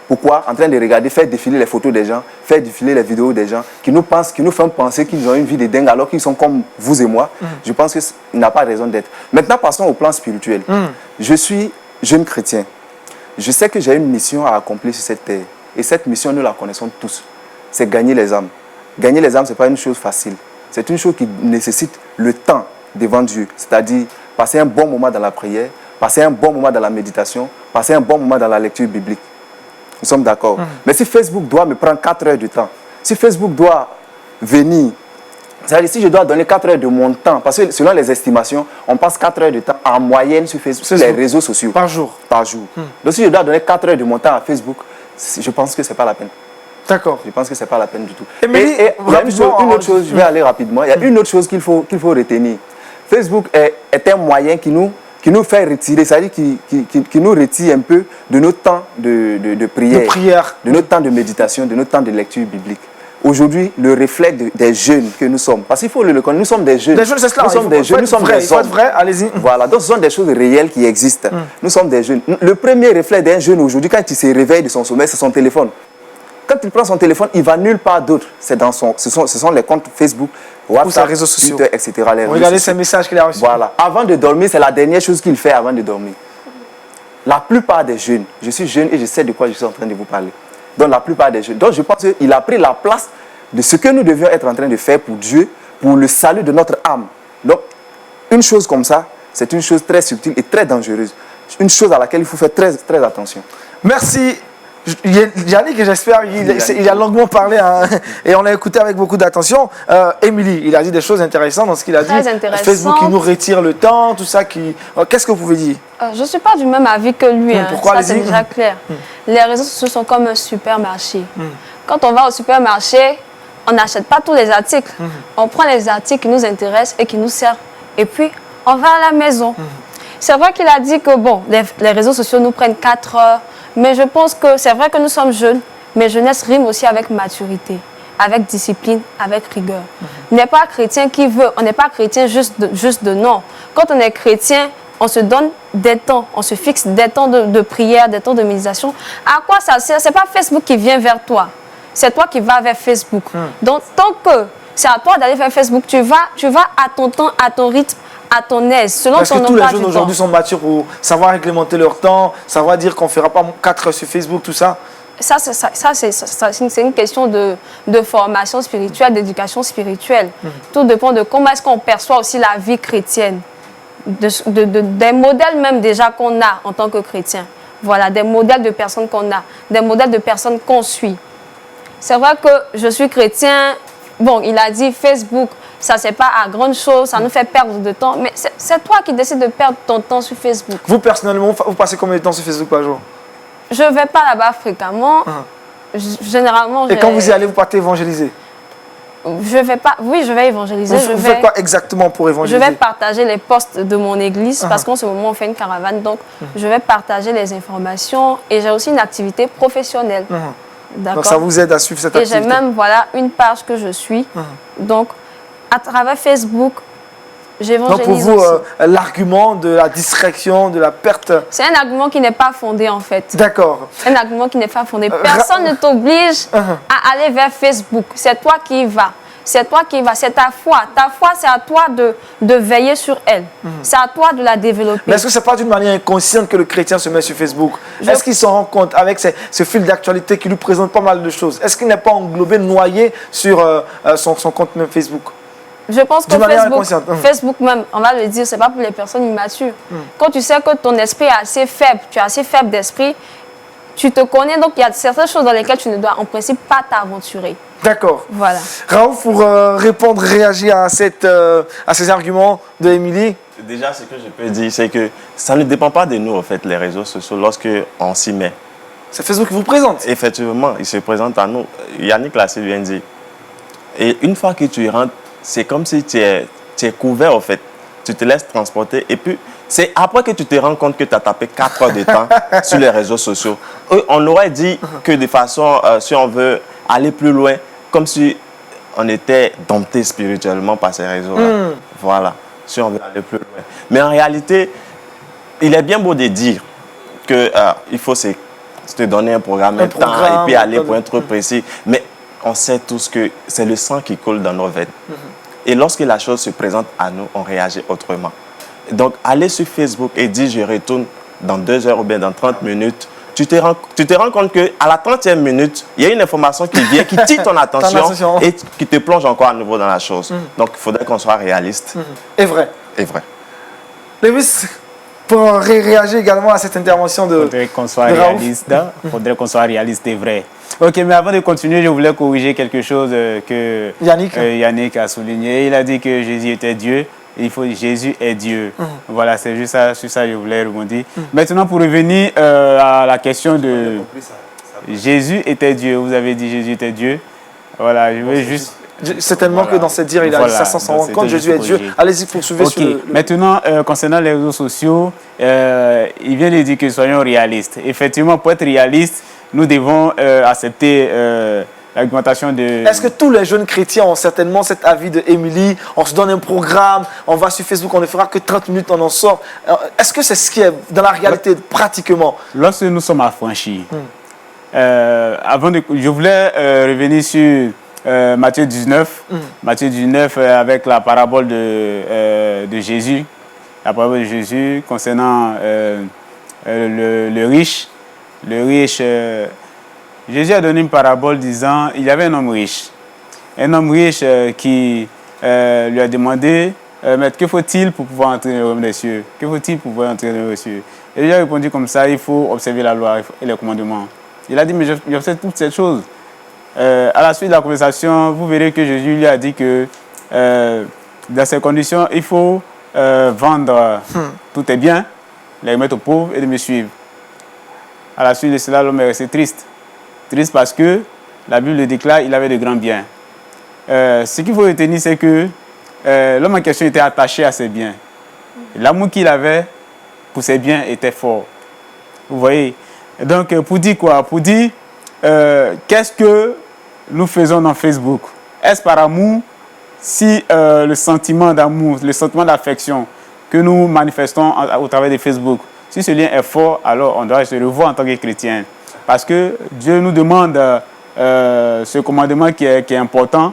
Pourquoi? En train de regarder, faire défiler les photos des gens, faire défiler les vidéos des gens qui nous font penser qu'ils ont une vie de dingue alors qu'ils sont comme vous et moi. Je pense qu'il n'a pas raison d'être. Maintenant, passons au plan spirituel. Je suis jeune chrétien. Je sais que j'ai une mission à accomplir sur cette terre. Et cette mission, nous la connaissons tous. C'est gagner les âmes. Gagner les âmes, ce n'est pas une chose facile. C'est une chose qui nécessite le temps devant Dieu. C'est-à-dire passer un bon moment dans la prière, passer un bon moment dans la méditation, passer un bon moment dans la lecture biblique. Nous sommes d'accord. Mais si Facebook doit me prendre 4 heures de temps, si Facebook doit venir, c'est-à-dire si je dois donner 4 heures de mon temps, parce que selon les estimations, on passe 4 heures de temps en moyenne sur Facebook, sur les réseaux sociaux. Par jour. Par jour. Donc si je dois donner 4 heures de mon temps à Facebook, je pense que ce n'est pas la peine. D'accord. Je pense que ce n'est pas la peine du tout. Et il y a une autre chose, je vais aller rapidement, il y a une autre chose qu'il faut retenir. Facebook est un moyen qui nous fait retirer, c'est-à-dire qui nous retire un peu de notre temps de prière, de notre temps de méditation, de notre temps de lecture biblique. Aujourd'hui, le reflet des jeunes que nous sommes, parce qu'il faut le reconnaître, nous sommes des jeunes. Des jeunes, c'est cela. Nous sommes des jeunes, nous sommes des hommes. Vrai, allez-y. Voilà, donc ce sont des choses réelles qui existent. Nous sommes des jeunes. Le premier reflet d'un jeune aujourd'hui, quand il se réveille de son sommeil, c'est son téléphone. Quand il prend son téléphone, il va nulle part d'autre. Ce sont les comptes Facebook, WhatsApp, réseaux sociaux, Twitter, etc. Regardez ces messages qu'il a reçus. Voilà. Avant de dormir, c'est la dernière chose qu'il fait avant de dormir. La plupart des jeunes, je suis jeune et je sais de quoi je suis en train de vous parler. Donc la plupart des jeunes. Donc je pense qu'il a pris la place de ce que nous devions être en train de faire pour Dieu, pour le salut de notre âme. Donc une chose comme ça, c'est une chose très subtile et très dangereuse. Une chose à laquelle il faut faire très, très attention. Merci. Yannick, j'espère, il a longuement parlé hein, et on l'a écouté avec beaucoup d'attention. Émilie, il a dit des choses intéressantes dans ce qu'il a dit. Facebook qui nous retire le temps, tout ça. Qu'est-ce que vous pouvez dire? Je ne suis pas du même avis que lui. Pourquoi? Ça, c'est déjà clair. Les réseaux sociaux sont comme un supermarché. Quand on va au supermarché, on n'achète pas tous les articles. On prend les articles qui nous intéressent et qui nous servent. Et puis, on va à la maison. C'est vrai qu'il a dit que bon, les réseaux sociaux nous prennent 4 heures. Mais je pense que c'est vrai que nous sommes jeunes, mais jeunesse rime aussi avec maturité, avec discipline, avec rigueur. On n'est pas chrétien qui veut, on n'est pas chrétien juste de nom. Quand on est chrétien, on se donne des temps, on se fixe des temps de prière, des temps de méditation. À quoi ça sert? Ce n'est pas Facebook qui vient vers toi, c'est toi qui vas vers Facebook. Donc tant que c'est à toi d'aller vers Facebook, tu vas à ton temps, à ton rythme, à ton aise, selon Parce ton que tous les jeunes aujourd'hui sont matures pour savoir réglementer leur temps, savoir dire qu'on ne fera pas 4 heures sur Facebook, tout ça. Ça c'est une question de formation spirituelle, d'éducation spirituelle. Tout dépend de comment est-ce qu'on perçoit aussi la vie chrétienne. Des modèles même déjà qu'on a en tant que chrétien. Voilà, des modèles de personnes qu'on a, des modèles de personnes qu'on suit. C'est vrai que je suis chrétien, bon, il a dit Facebook, ça c'est pas à grande chose, ça nous fait perdre de temps, mais c'est toi qui décides de perdre ton temps sur Facebook. Vous personnellement, vous passez combien de temps sur Facebook par jour? Je ne vais pas là-bas fréquemment. Généralement, et quand vous y allez, vous partez évangéliser? Je vais pas. Oui, je vais évangéliser. Vous faites quoi exactement pour évangéliser? Je vais partager les posts de mon église parce qu'en ce moment on fait une caravane, donc je vais partager les informations et j'ai aussi une activité professionnelle. Donc ça vous aide à suivre cette activité? Et j'ai même une page que je suis. Donc à travers Facebook, Donc pour J'évangélise vous, aussi. l'argument de la distraction, de la perte... C'est un argument qui n'est pas fondé en fait. D'accord. Un argument qui n'est pas fondé. Personne ne t'oblige à aller vers Facebook. C'est toi qui y vas. C'est toi qui y vas. C'est ta foi. Ta foi, c'est à toi de veiller sur elle. C'est à toi de la développer. Mais est-ce que ce n'est pas d'une manière inconsciente que le chrétien se met sur Facebook? Est-ce qu'il s'en rend compte avec ce fil d'actualité qui lui présente pas mal de choses? Est-ce qu'il n'est pas englobé, noyé sur son compte même Facebook? Je pense que D'une manière Facebook, inconsciente. Facebook même, on va le dire, c'est pas pour les personnes immatures. Quand tu sais que ton esprit est assez faible, tu es assez faible d'esprit, tu te connais, donc il y a certaines choses dans lesquelles tu ne dois en principe pas t'aventurer. D'accord. Voilà. Raouf, pour répondre, réagir à ces arguments de Émilie. Déjà, ce que je peux dire, c'est que ça ne dépend pas de nous, en fait, les réseaux sociaux, lorsqu'on s'y met. C'est Facebook qui vous présente. Effectivement, il se présente à nous. Yannick l'a si bien dit. Et une fois que tu y rentres, c'est comme si tu es couvert, en fait. Tu te laisses transporter. Et puis, c'est après que tu te rends compte que tu as tapé 4 heures de temps sur les réseaux sociaux. On aurait dit que de façon, si on veut aller plus loin, comme si on était dompté spirituellement par ces réseaux-là. Voilà, si on veut aller plus loin. Mais en réalité, il est bien beau de dire qu'il faut se donner un programme, un temps, et puis aller pour un truc précis. Mais on sait tous que c'est le sang qui coule dans nos veines. Et lorsque la chose se présente à nous, on réagit autrement. Donc, aller sur Facebook et dire je retourne dans 2 heures ou bien dans 30 minutes, tu te rends compte qu'à la 30e minute, il y a une information qui vient, qui tire ton attention et qui te plonge encore à nouveau dans la chose. Donc, il faudrait qu'on soit réaliste. Et vrai. Et vrai. Lewis, pour réagir également à cette intervention de Il faudrait qu'on soit réaliste. Il faudrait qu'on soit réaliste et vrai. Ok, mais avant de continuer, je voulais corriger quelque chose que Yannick a souligné. Il a dit que Jésus était Dieu. Jésus est Dieu. Voilà, c'est juste ça, sur ça que je voulais rebondir. Maintenant, pour revenir à la question de Jésus était Dieu. Vous avez dit Jésus était Dieu. Voilà, je veux juste... Certainement que dans cette dire, il a dit ça sans s'en rendre compte. Jésus est Dieu. Allez-y, poursuivez sur le... Maintenant, concernant les réseaux sociaux, il vient de dire que soyons réalistes. Effectivement, pour être réaliste, nous devons accepter l'argumentation de... Est-ce que tous les jeunes chrétiens ont certainement cet avis de Émilie? On se donne un programme, on va sur Facebook, on ne fera que 30 minutes, on en sort. Est-ce que c'est ce qui est dans la réalité pratiquement? Lorsque nous sommes affranchis, je voulais revenir sur Matthieu 19. Matthieu 19 avec la parabole de Jésus. La parabole de Jésus concernant le riche. Le riche... Jésus a donné une parabole disant, il y avait un homme riche. Un homme riche qui lui a demandé, Maître, que faut-il pour pouvoir entrer dans le royaume des cieux? Que faut-il pour pouvoir entrer dans le royaume des cieux? Et il a répondu comme ça, il faut observer la loi et les commandements. Il a dit, mais j'observe toutes ces choses. À la suite de la conversation, vous verrez que Jésus lui a dit que dans ces conditions, il faut vendre tous tes biens, les remettre aux pauvres et de me suivre. À la suite de cela, l'homme est resté triste. Triste parce que la Bible déclare qu'il avait de grands biens. Ce qu'il faut retenir, c'est que l'homme en question était attaché à ses biens. L'amour qu'il avait pour ses biens était fort. Vous voyez? Donc, pour dire quoi? Pour dire qu'est-ce que nous faisons dans Facebook? Est-ce par amour? Si le sentiment d'amour, le sentiment d'affection que nous manifestons au travers de Facebook, si ce lien est fort, alors on doit se revoir en tant que chrétien. Parce que Dieu nous demande ce commandement qui est important.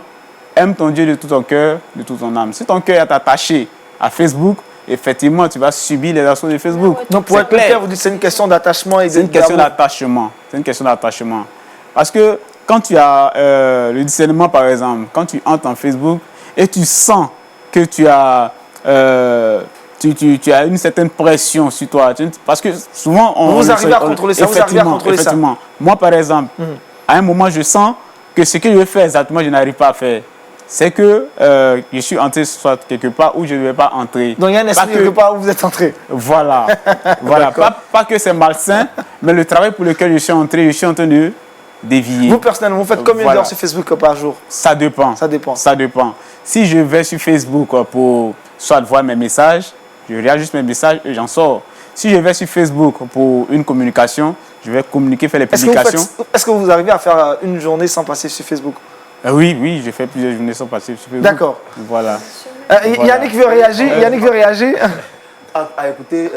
Aime ton Dieu de tout ton cœur, de toute ton âme. Si ton cœur est attaché à Facebook, effectivement, tu vas subir les actions de Facebook. Donc, pour être clair, vous dites que c'est une question d'attachement et c'est une question d'attachement. C'est une question d'attachement. Parce que quand tu as le discernement, par exemple, quand tu entres en Facebook et tu sens que tu as... Tu as une certaine pression sur toi. Parce que souvent... Vous arrivez à contrôler ça. Effectivement. Moi, par exemple, à un moment, je sens que ce que je fais exactement, je n'arrive pas à faire. C'est que je suis entré soit quelque part où je ne vais pas entrer. Donc, il y a un esprit quelque part où vous êtes entré. Voilà. Voilà. Pas que c'est malsain, mais le travail pour lequel je suis entré, je suis en train de dévier. Vous, personnellement, vous faites combien d'heures sur Facebook par jour? Ça dépend. Ça dépend. Ça dépend. Si je vais sur Facebook pour soit voir mes messages, je regarde juste mes messages et j'en sors. Si je vais sur Facebook pour une communication, je vais communiquer, faire les publications. Est-ce que vous arrivez à faire une journée sans passer sur Facebook? Oui, je fais plusieurs journées sans passer sur Facebook. D'accord. Voilà. Yannick veut réagir. Yannick veut réagir. Écoutez,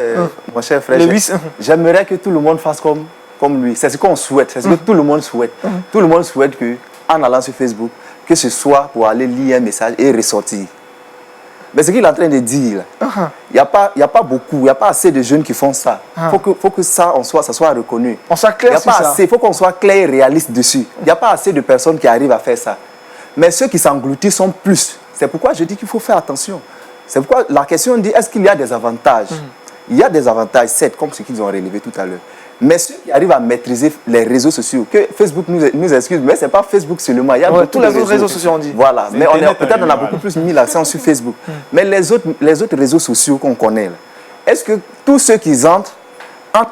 mon cher frère, Le 8. j'aimerais que tout le monde fasse comme lui. C'est ce qu'on souhaite, c'est ce que tout le monde souhaite. Tout le monde souhaite qu'en allant sur Facebook, que ce soit pour aller lire un message et ressortir. Mais ce qu'il est en train de dire, il n'y a pas beaucoup, il n'y a pas assez de jeunes qui font ça. Il faut que ça soit reconnu. On soit clair sur ça. Il faut qu'on soit clair et réaliste dessus. Il n'y a pas assez de personnes qui arrivent à faire ça. Mais ceux qui s'engloutissent sont plus. C'est pourquoi je dis qu'il faut faire attention. C'est pourquoi la question dit, est-ce qu'il y a des avantages? Il y a des avantages, certes, comme ce qu'ils ont relevé tout à l'heure. Mais ceux qui arrivent à maîtriser les réseaux sociaux, que Facebook nous excuse, mais ce n'est pas Facebook seulement. Il y a beaucoup tous de les autres réseaux sociaux, on dit. Voilà, mais peut-être on a beaucoup plus mis l'accent sur Facebook. Mais les autres réseaux sociaux qu'on connaît, est-ce que tous ceux qui entrent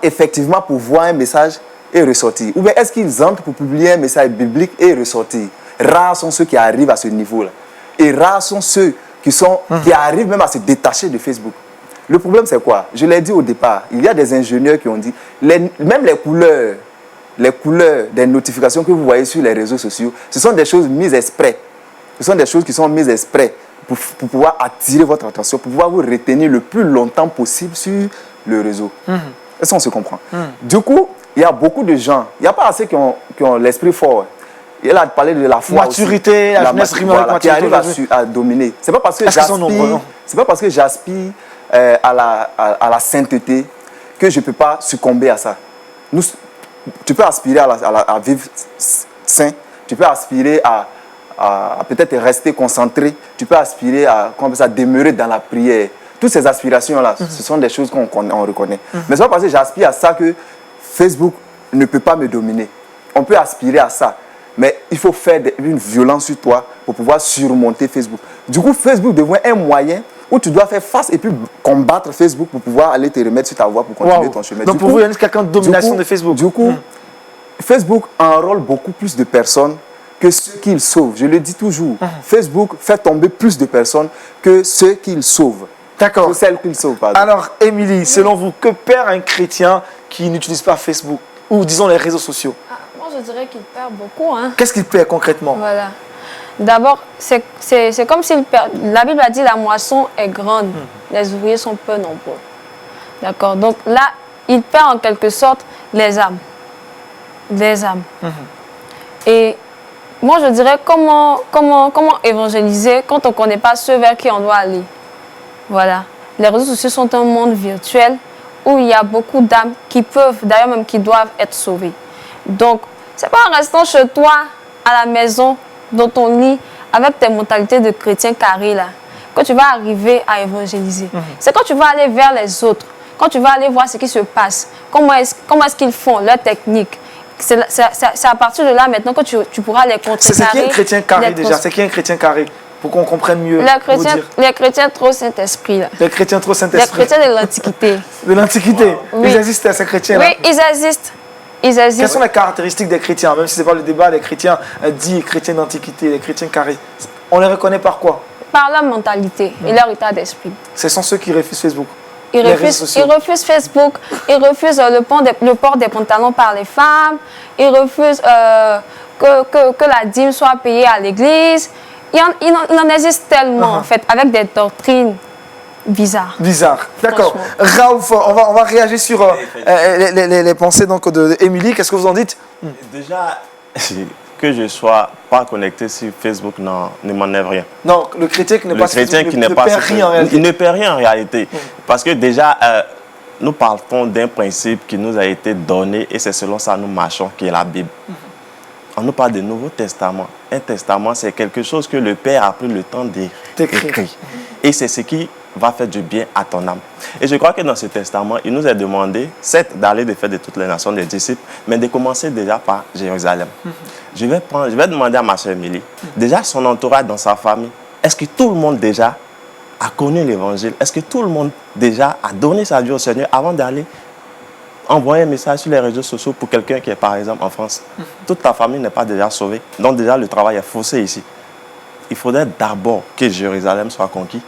effectivement pour voir un message et ressortir? Ou bien est-ce qu'ils entrent pour publier un message biblique et ressortir? Rares sont ceux qui arrivent à ce niveau-là. Et rares sont ceux qui arrivent même à se détacher de Facebook. Le problème, c'est quoi? Je l'ai dit au départ, il y a des ingénieurs qui ont dit, même les couleurs des notifications que vous voyez sur les réseaux sociaux, ce sont des choses mises exprès. Ce sont des choses qui sont mises exprès pour pouvoir attirer votre attention, pour pouvoir vous retenir le plus longtemps possible sur le réseau. Est-ce qu'on se comprend? Du coup, il y a beaucoup de gens, il n'y a pas assez qui ont l'esprit fort. Il a parlé de la foi maturité, aussi, la jeunesse voilà, qui arrive à dominer. C'est pas parce que j'aspire à la sainteté que je ne peux pas succomber à ça. Tu peux aspirer à vivre sain, tu peux aspirer à peut-être rester concentré, tu peux aspirer à demeurer dans la prière. Toutes ces aspirations-là, ce sont des choses qu'on reconnaît. Mais ce n'est pas parce que j'aspire à ça que Facebook ne peut pas me dominer. On peut aspirer à ça. Mais il faut faire une violence sur toi pour pouvoir surmonter Facebook. Du coup, Facebook devient un moyen où tu dois faire face et puis combattre Facebook pour pouvoir aller te remettre sur ta voie pour continuer ton chemin. Donc pour vous, il y a quelqu'un de domination de Facebook. Du coup, Facebook enrôle beaucoup plus de personnes que ceux qu'il sauve. Je le dis toujours. Facebook fait tomber plus de personnes que ceux qu'il sauve. D'accord. Que celles qu'il sauve, pardon. Alors, Émilie, selon vous, que perd un chrétien qui n'utilise pas Facebook ou disons les réseaux sociaux? Moi, je dirais qu'il perd beaucoup. Qu'est-ce qu'il perd concrètement? Voilà. D'abord, c'est comme s'il perd. La Bible a dit la moisson est grande, les ouvriers sont peu nombreux. D'accord. Donc là, il perd en quelque sorte les âmes. Les âmes. Et moi, je dirais comment évangéliser quand on ne connaît pas ceux vers qui on doit aller. Voilà. Les réseaux sociaux sont un monde virtuel où il y a beaucoup d'âmes qui peuvent, d'ailleurs même qui doivent être sauvées. Donc, c'est pas en restant chez toi, à la maison, dans ton lit, avec tes mentalités de chrétien carré là, que tu vas arriver à évangéliser. C'est quand tu vas aller vers les autres, quand tu vas aller voir ce qui se passe, comment est-ce qu'ils font, leur technique. C'est à partir de là maintenant que tu pourras les contrecarrer. C'est qui un chrétien carré déjà? C'est qui un chrétien carré? Pour qu'on comprenne mieux. Les chrétiens trop Saint-Esprit là. Les chrétiens trop Saint-Esprit. Les chrétiens de l'Antiquité. De l'Antiquité. Oui. Ils existent ces chrétiens-là. Oui, ils existent. Quelles sont les caractéristiques des chrétiens? Même si ce n'est pas le débat, les chrétiens dits chrétiens d'Antiquité, les chrétiens carrés. On les reconnaît par quoi? Par leur mentalité et leur état d'esprit. Ce sont ceux qui refusent Facebook. Ils refusent Facebook, ils refusent le port des pantalons par les femmes, ils refusent que la dîme soit payée à l'église. Il en existe tellement, en fait, avec des doctrines bizarres. Bizarres, d'accord. Raouf, on va réagir sur les pensées d'Émilie. Qu'est-ce que vous en dites? Déjà, que je ne sois pas connecté sur Facebook ne m'enlève rien. Non, le chrétien qui n'est pas sur Facebook ne perd rien en réalité. Il ne perd rien en réalité. Parce que déjà, nous partons d'un principe qui nous a été donné et c'est selon ça que nous marchons, qui est la Bible. On nous parle du Nouveau Testament. Un testament, c'est quelque chose que le Père a pris le temps d'écrire. Et c'est ce qui va faire du bien à ton âme. Et je crois que dans ce testament, il nous est demandé, certes, d'aller de faire de toutes les nations des disciples, mais de commencer déjà par Jérusalem. Je vais demander à ma soeur Émilie, déjà son entourage dans sa famille, est-ce que tout le monde déjà a connu l'évangile? Est-ce que tout le monde déjà a donné sa vie au Seigneur avant d'aller envoyer un message sur les réseaux sociaux pour quelqu'un qui est par exemple en France? Toute ta famille n'est pas déjà sauvée. Donc déjà le travail est faussé ici. Il faudrait d'abord que Jérusalem soit conquis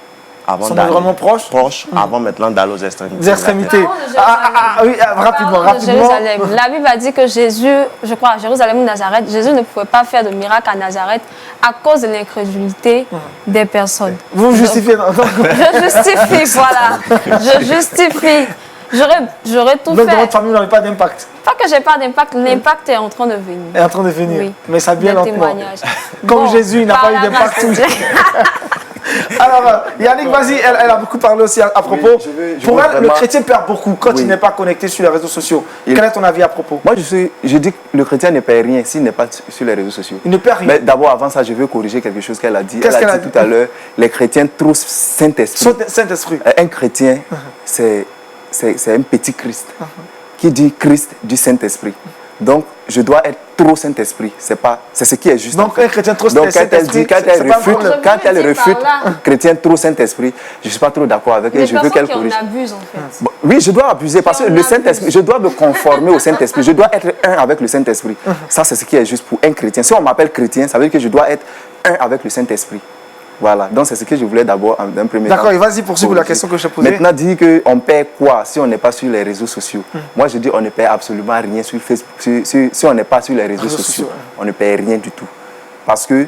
avant Son d'aller- environnement proche. avant maintenant d'aller aux extrémités. Des extrémités. Parlons de Jérusalem. Oui, rapidement, Parlons de rapidement. Jérusalem. La Bible a dit que Jésus, je crois, à Jérusalem ou Nazareth, Jésus ne pouvait pas faire de miracle à Nazareth à cause de l'incrédulité des personnes. Vous justifiez. Je justifie, voilà. Je justifie. J'aurais tout Donc, dans fait. votre famille, vous n'avez pas d'impact. Pas que j'ai pas d'impact, l'impact est en train de venir. Elle est en train de venir. Oui. Mais ça vient Des lentement. témoignages. Comme Bon, Jésus, il n'a par pas eu la d'impact. grâce de Dieu. Alors, Yannick, vas-y, elle a beaucoup parlé aussi à propos. je Pour veux elle, le vraiment- chrétien perd beaucoup quand Oui. il n'est pas connecté sur les réseaux sociaux. Il- Quel est ton avis à propos? Moi, je dis que le chrétien ne paie rien s'il n'est pas sur les réseaux sociaux. Il ne perd rien. Mais d'abord, avant ça, je veux corriger quelque chose qu'elle a dit. Qu'est-ce Elle qu'elle a a dit dit tout à l'heure, les chrétiens trop Saint-Esprit. Saint-Esprit. Un chrétien, c'est un petit Christ. Qui dit Christ, dit Saint-Esprit. Donc, je dois être trop Saint-Esprit. C'est ce qui est juste. Donc, un chrétien trop Donc, quand elle Saint-Esprit, dit, quand c'est elle pas un refute, problème. quand elle Je veux refute dire par là- chrétien trop Saint-Esprit, je ne suis pas trop d'accord avec elle. Les Je veux personnes qu'elle qui en corrige. abusent, en fait. Bon, oui, je dois abuser parce que on le abuse. Saint-Esprit, je dois me conformer au Saint-Esprit. Je dois être un avec le Saint-Esprit. Ça, c'est ce qui est juste pour un chrétien. Si on m'appelle chrétien, ça veut dire que je dois être un avec le Saint-Esprit. Voilà, donc c'est ce que je voulais d'abord d'un premier temps. D'accord, et vas-y, poursuis la question que je t'ai posée. Maintenant, dire qu'on paie quoi si on n'est pas sur les réseaux sociaux? Moi, je dis on ne paie absolument rien sur Facebook. Si on n'est pas sur les réseaux sociaux, on ne paie rien du tout. Parce que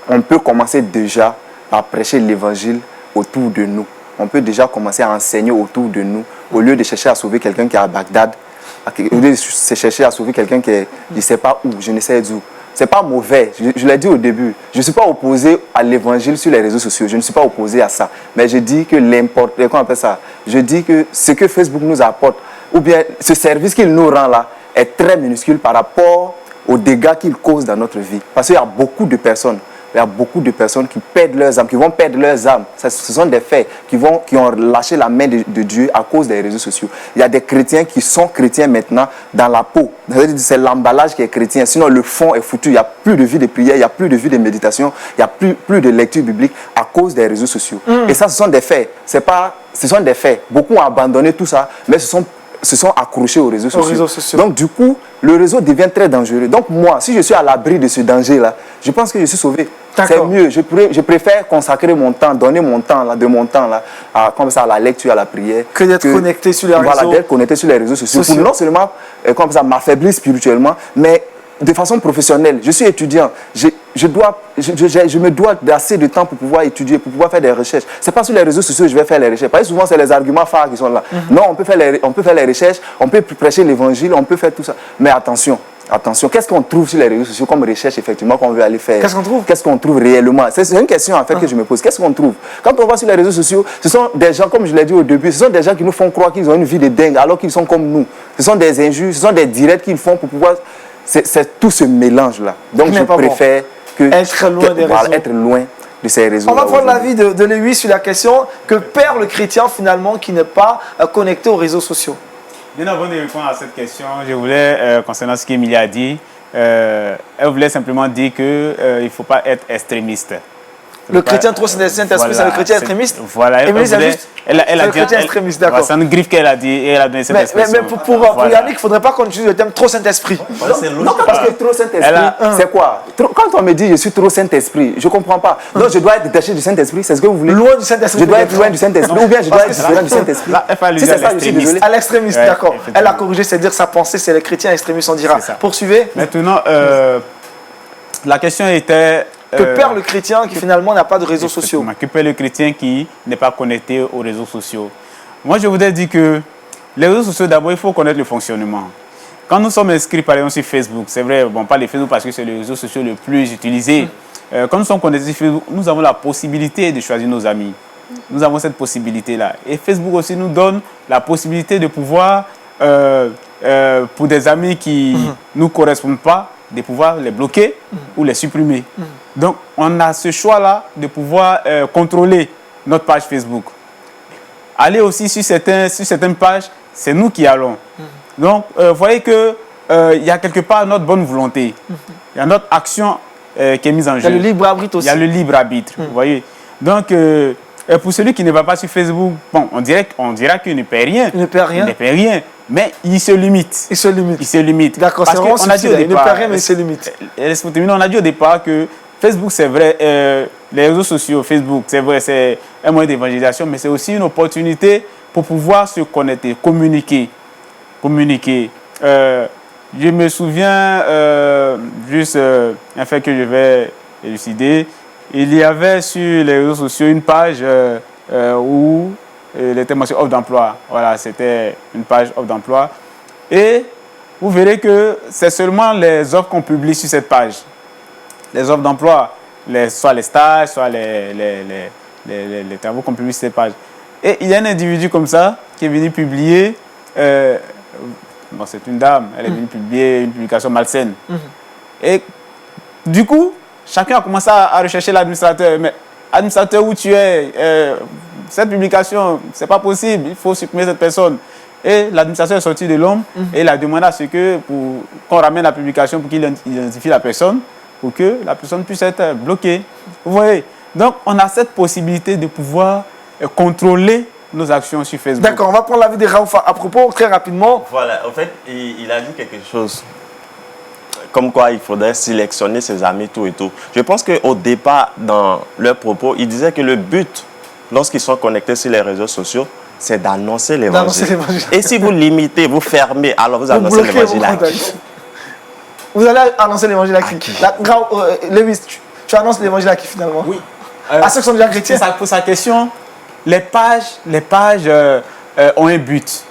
on peut commencer déjà à prêcher l'évangile autour de nous. On peut déjà commencer à enseigner autour de nous au lieu de chercher à sauver quelqu'un qui est à Bagdad, au lieu de chercher à sauver quelqu'un qui est, je ne sais pas où, je ne sais d'où. C'est pas mauvais, je l'ai dit au début. Je ne suis pas opposé à l'évangile sur les réseaux sociaux, je ne suis pas opposé à ça. Mais je dis que l'important, comment on appelle ça? Je dis que ce que Facebook nous apporte, ou bien ce service qu'il nous rend là, est très minuscule par rapport aux dégâts qu'il cause dans notre vie. Parce qu'il y a beaucoup de personnes. Il y a beaucoup de personnes qui perdent leurs âmes, qui vont perdre leurs âmes. Ce sont des faits qui ont lâché la main de Dieu à cause des réseaux sociaux. Il y a des chrétiens qui sont chrétiens maintenant dans la peau. C'est l'emballage qui est chrétien. Sinon, le fond est foutu. Il n'y a plus de vie de prière, il n'y a plus de vie de méditation, il n'y a plus de lecture biblique à cause des réseaux sociaux. Et ça, ce sont des faits. Ce sont des faits. Beaucoup ont abandonné tout ça, mais se sont accrochés aux réseaux sociaux. Donc, du coup, le réseau devient très dangereux. Donc, moi, si je suis à l'abri de ce danger-là, je pense que je suis sauvé. C'est mieux. Je préfère consacrer mon temps, donner mon temps, là, comme ça, à la lecture, à la prière. Que d'être connecté sur les réseaux. Voilà, d'être connecté sur les réseaux sociaux. Pour non seulement comme ça, m'affaiblir spirituellement, mais de façon professionnelle. Je suis étudiant. Je me dois d'assez de temps pour pouvoir étudier, pour pouvoir faire des recherches. C'est pas sur les réseaux sociaux que je vais faire les recherches. Parce que souvent, c'est les arguments phares qui sont là. Non, on peut faire les recherches, on peut prêcher l'évangile, on peut faire tout ça. Mais attention, qu'est-ce qu'on trouve sur les réseaux sociaux comme recherche, effectivement, qu'on veut aller faire? Qu'est-ce qu'on trouve? Qu'est-ce qu'on trouve réellement? C'est une question, en fait, que je me pose. Qu'est-ce qu'on trouve? Quand on va sur les réseaux sociaux, ce sont des gens, comme je l'ai dit au début, ce sont des gens qui nous font croire qu'ils ont une vie de dingue, alors qu'ils sont comme nous. Ce sont des injures, ce sont des directs qu'ils font pour pouvoir... C'est tout ce mélange-là. Donc, je préfère être loin des réseaux. Être loin de ces réseaux. On va prendre l'avis de Lewis sur la question que perd le chrétien, finalement, qui n'est pas connecté aux réseaux sociaux. Bien avant de répondre à cette question, je voulais, concernant ce qu'Emilie a dit, elle voulait simplement dire qu'il ne faut pas être extrémiste. Le chrétien trop Saint-Esprit, c'est le chrétien extrémiste? Voilà, elle a le chrétien extrémiste, d'accord. C'est une griffe qu'elle a dit et elle a donné cette expression. Mais pour Yannick, il ne faudrait pas qu'on utilise le terme trop Saint-Esprit. Non, parce que trop Saint-Esprit, c'est quoi? Quand on me dit je suis trop Saint-Esprit, je ne comprends pas. Donc je dois être détaché du Saint-Esprit, c'est ce que vous voulez? Loin du Saint-Esprit. Je dois être loin du Saint-Esprit, ou bien je dois être différent du Saint-Esprit. Si c'est ça, je suis désolé. À l'extrémiste, d'accord. Elle a corrigé, c'est-à-dire sa pensée, c'est les chrétiens extrémistes, on dira. Poursuivez. Maintenant, la question était... Que perd le chrétien qui finalement n'a pas de réseaux sociaux? Que perd le chrétien qui n'est pas connecté aux réseaux sociaux? Moi, je voudrais dire que les réseaux sociaux, d'abord, il faut connaître le fonctionnement. Quand nous sommes inscrits, par exemple, sur Facebook, c'est vrai, bon, pas les Facebook parce que c'est le réseau social le plus utilisé. Quand nous sommes connectés sur Facebook, nous avons la possibilité de choisir nos amis. Nous avons cette possibilité-là. Et Facebook aussi nous donne la possibilité de pouvoir, pour des amis qui ne nous correspondent pas, de pouvoir les bloquer ou les supprimer. Donc, on a ce choix-là de pouvoir contrôler notre page Facebook. Aller aussi sur certaines pages, c'est nous qui allons. Donc, vous voyez qu'il y a quelque part notre bonne volonté. Il y a notre action qui est mise en jeu. Il y a le libre arbitre aussi. Il y a le libre arbitre, vous voyez. Donc, pour celui qui ne va pas sur Facebook, bon, on dira qu'il ne paie rien. Il ne paie rien. Il ne paie rien. Mais il se limite. Il se limite. Il se limite. D'accord, c'est vraiment subtil. Il ne paie rien, mais il se limite. On a dit au départ que Facebook, c'est vrai, les réseaux sociaux, Facebook, c'est vrai, c'est un moyen d'évangélisation, mais c'est aussi une opportunité pour pouvoir se connecter, communiquer. Je me souviens, juste un fait que je vais élucider, il y avait sur les réseaux sociaux une page où il était mentionné offre d'emploi. Voilà, c'était une page offre d'emploi. Et vous verrez que c'est seulement les offres qu'on publie sur cette page. Les offres d'emploi, soit les stages, soit les travaux qu'on publie sur cette page. Et il y a un individu comme ça qui est venu publier, bon, c'est une dame, elle est venue publier une publication malsaine. Et du coup, chacun a commencé à rechercher l'administrateur. Mais administrateur, où tu es, cette publication, c'est pas possible, il faut supprimer cette personne. Et l'administrateur est sorti de l'ombre et il a demandé à ce qu'on ramène la publication pour qu'il identifie la personne, pour que la personne puisse être bloquée. Vous voyez? Donc, on a cette possibilité de pouvoir contrôler nos actions sur Facebook. D'accord, on va prendre l'avis de Raouf à propos, très rapidement. Voilà, en fait, il a dit quelque chose. Comme quoi, il faudrait sélectionner ses amis, tout et tout. Je pense qu'au départ, dans leurs propos, il disait que le but, lorsqu'ils sont connectés sur les réseaux sociaux, c'est d'annoncer l'évangile. Et si vous limitez, vous fermez, alors vous annoncez l'évangile à qui? Vous allez annoncer l'évangile à qui? Lewis, tu annonces l'évangile à qui finalement? Oui. À ceux qui sont déjà chrétiens. Pour sa question, les pages ont un but.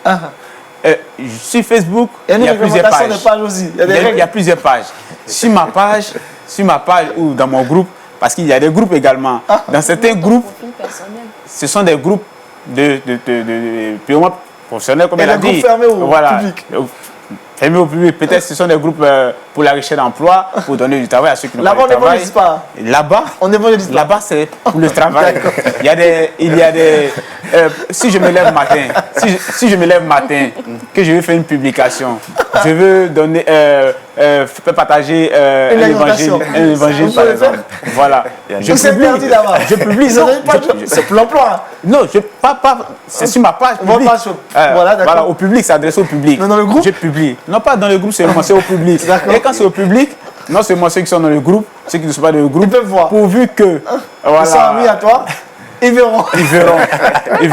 Sur Facebook, il y a plusieurs pages. Aussi. Il y a plusieurs pages. Sur ma page ou dans mon groupe, parce qu'il y a des groupes également. Dans certains groupes, ce sont des groupes de purement professionnels, comme elle a dit. Fermés au public. Fermés au public. Peut-être ce sont des groupes pour la recherche d'emploi, pour donner du travail à ceux qui n'ont pas de travail. Là-bas, on n'évangélise pas. Là-bas, c'est pour le travail. Il y a des si je me lève matin, si je me lève matin, que je veux faire une publication, je veux donner, partager un évangile par exemple. Voilà. Je publie. C'est pour l'emploi. Non, c'est sur ma page publique. Voilà, au public, c'est adressé au public. Non, dans le groupe? Je publie. Non, pas dans le groupe seulement, c'est au public. Et quand c'est au public, non seulement ceux qui sont dans le groupe, ceux qui ne sont pas dans le groupe, ils peuvent voir. Pourvu que ils sont amis à toi, ils verront. Et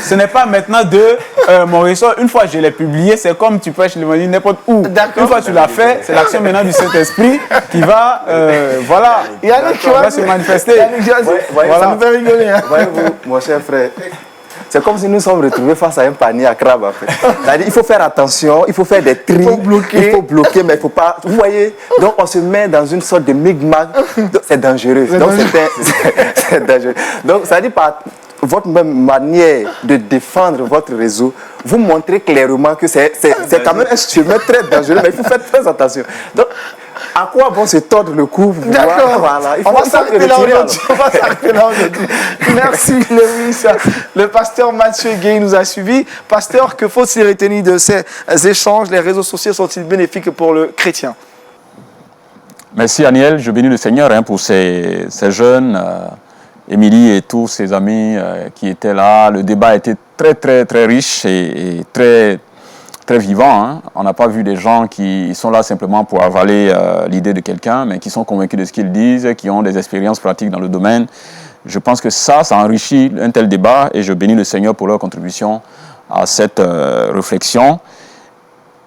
ce n'est pas maintenant de mon ressort. Une fois que je l'ai publié, c'est comme tu prêches l'évangile n'importe où. Une fois que tu l'as fait, c'est l'action maintenant du Saint-Esprit qui va, va se manifester. Ça me fait rigoler. Voyez-vous, mon cher frère, c'est comme si nous sommes retrouvés face à un panier à crabes. En fait. C'est-à-dire, il faut faire attention, il faut faire des tris, il faut bloquer, mais il ne faut pas. Vous voyez, donc on se met dans une sorte de migmac. C'est dangereux. C'est dangereux. Donc, ça dit par votre même manière de défendre votre réseau, vous montrez clairement que c'est quand même un chemin très dangereux, mais il faut faire très attention. Donc, à quoi bon se tordre le cou? D'accord, voilà. On va s'arrêter là aujourd'hui. Merci Lewis. Le pasteur Mathieu Gay nous a suivis. Pasteur, que faut-il retenir de ces échanges? Les réseaux sociaux sont-ils bénéfiques pour le chrétien? Merci Aniel, je bénis le Seigneur pour ces jeunes, Émilie et tous ses amis qui étaient là. Le débat a été très très très riche et très très vivant. Hein. On n'a pas vu des gens qui sont là simplement pour avaler l'idée de quelqu'un, mais qui sont convaincus de ce qu'ils disent, qui ont des expériences pratiques dans le domaine. Je pense que ça enrichit un tel débat et je bénis le Seigneur pour leur contribution à cette réflexion.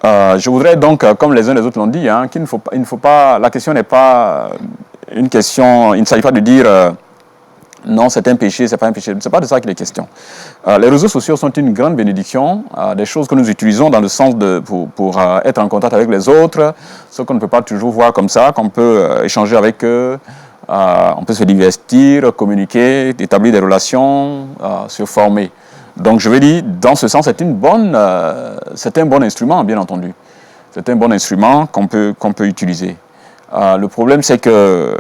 Je voudrais donc, comme les uns les autres l'ont dit, hein, qu'il ne faut pas, la question n'est pas une question, il ne s'agit pas de dire non, c'est un péché, c'est pas un péché. C'est pas de ça qu'il est question. Les réseaux sociaux sont une grande bénédiction, des choses que nous utilisons dans le sens pour être en contact avec les autres, ce qu'on ne peut pas toujours voir comme ça, qu'on peut échanger avec eux, on peut se divertir, communiquer, établir des relations, se former. Donc je veux dire, dans ce sens, c'est un bon instrument, bien entendu. C'est un bon instrument qu'on peut utiliser. Le problème, c'est que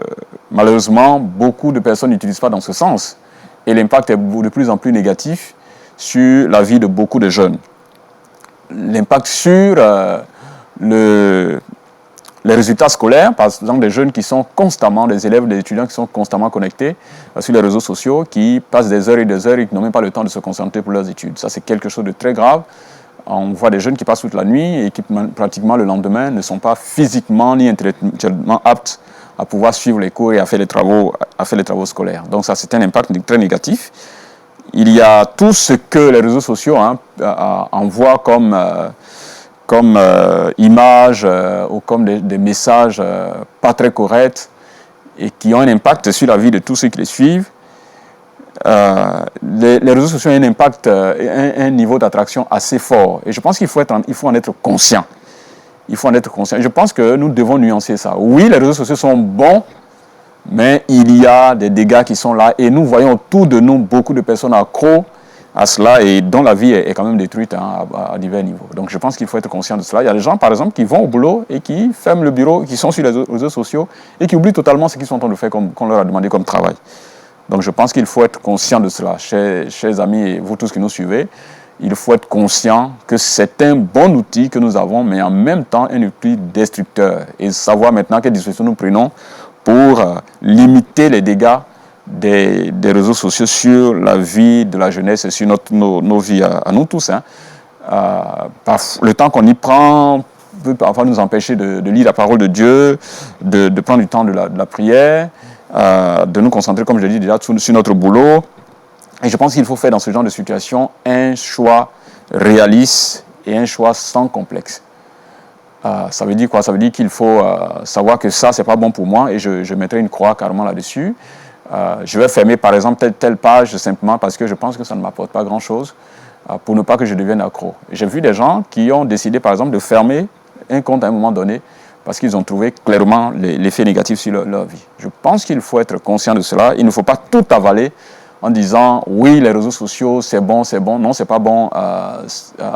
malheureusement, beaucoup de personnes n'utilisent pas dans ce sens. Et l'impact est de plus en plus négatif sur la vie de beaucoup de jeunes. L'impact sur les résultats scolaires, par exemple des jeunes qui sont constamment, des élèves, des étudiants qui sont constamment connectés sur les réseaux sociaux, qui passent des heures et qui n'ont même pas le temps de se concentrer pour leurs études. Ça, c'est quelque chose de très grave. on voit des jeunes qui passent toute la nuit et qui pratiquement le lendemain ne sont pas physiquement ni intellectuellement aptes à pouvoir suivre les cours et à faire les travaux scolaires. Donc ça, c'est un impact très négatif. Il y a tout ce que les réseaux sociaux envoient comme images ou comme des messages pas très corrects et qui ont un impact sur la vie de tous ceux qui les suivent. Les réseaux sociaux ont un impact, un niveau d'attraction assez fort. Et je pense qu'il faut en être conscient. Il faut en être conscient. Je pense que nous devons nuancer ça. Oui, les réseaux sociaux sont bons, mais il y a des dégâts qui sont là. Et nous voyons autour de nous beaucoup de personnes accros à cela et dont la vie est quand même détruite à divers niveaux. Donc je pense qu'il faut être conscient de cela. Il y a des gens, par exemple, qui vont au boulot et qui ferment le bureau, qui sont sur les réseaux sociaux et qui oublient totalement ce qu'ils sont en train de faire qu'on leur a demandé comme travail. Donc je pense qu'il faut être conscient de cela. Chers amis et vous tous qui nous suivez, il faut être conscient que c'est un bon outil que nous avons, mais en même temps un outil destructeur. Et savoir maintenant quelles dispositions nous prenons pour limiter les dégâts des réseaux sociaux sur la vie de la jeunesse et sur nos vies à nous tous. Le temps qu'on y prend peut parfois nous empêcher de lire la parole de Dieu, de prendre du temps de la prière, de nous concentrer, comme je l'ai dit déjà, sur notre boulot. Et je pense qu'il faut faire dans ce genre de situation un choix réaliste et un choix sans complexe. Ça veut dire quoi? Ça veut dire qu'il faut savoir que ça, c'est pas bon pour moi et je mettrai une croix carrément là-dessus. Je vais fermer par exemple telle page simplement parce que je pense que ça ne m'apporte pas grand-chose pour ne pas que je devienne accro. J'ai vu des gens qui ont décidé par exemple de fermer un compte à un moment donné parce qu'ils ont trouvé clairement l'effet négatif sur leur vie. Je pense qu'il faut être conscient de cela. Il ne faut pas tout avaler en disant oui, les réseaux sociaux, c'est bon, non, c'est pas bon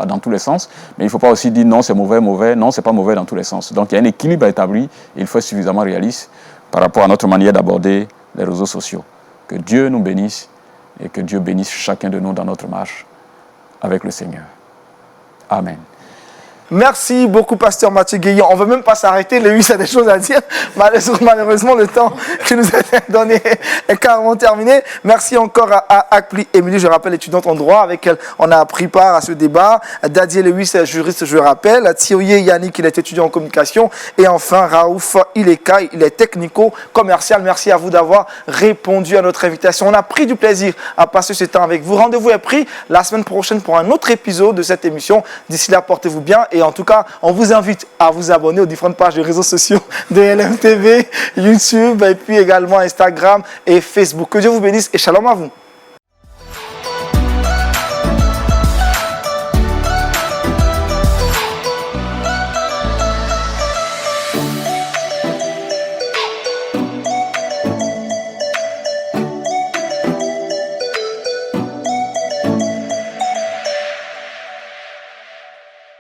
dans tous les sens, mais il ne faut pas aussi dire non, c'est mauvais, non, c'est pas mauvais dans tous les sens. Donc il y a un équilibre à établir et il faut être suffisamment réaliste par rapport à notre manière d'aborder les réseaux sociaux. Que Dieu nous bénisse et que Dieu bénisse chacun de nous dans notre marche avec le Seigneur. Amen. Merci beaucoup, Pasteur Mathieu Guéillon. On ne veut même pas s'arrêter. Lévis a des choses à dire. Malheureusement, le temps qui nous a donné est carrément terminé. Merci encore à Akpli Émilie, je rappelle, étudiante en droit, avec elle on a pris part à ce débat. Dadier Lewis, juriste, je rappelle. Thioye Yannick, il est étudiant en communication. Et enfin, Raouf Ileka, il est technico-commercial. Merci à vous d'avoir répondu à notre invitation. On a pris du plaisir à passer ce temps avec vous. Rendez-vous est pris la semaine prochaine pour un autre épisode de cette émission. D'ici là, portez-vous bien. Et en tout cas, on vous invite à vous abonner aux différentes pages de réseaux sociaux de LMTV, YouTube et puis également Instagram et Facebook. Que Dieu vous bénisse et shalom à vous.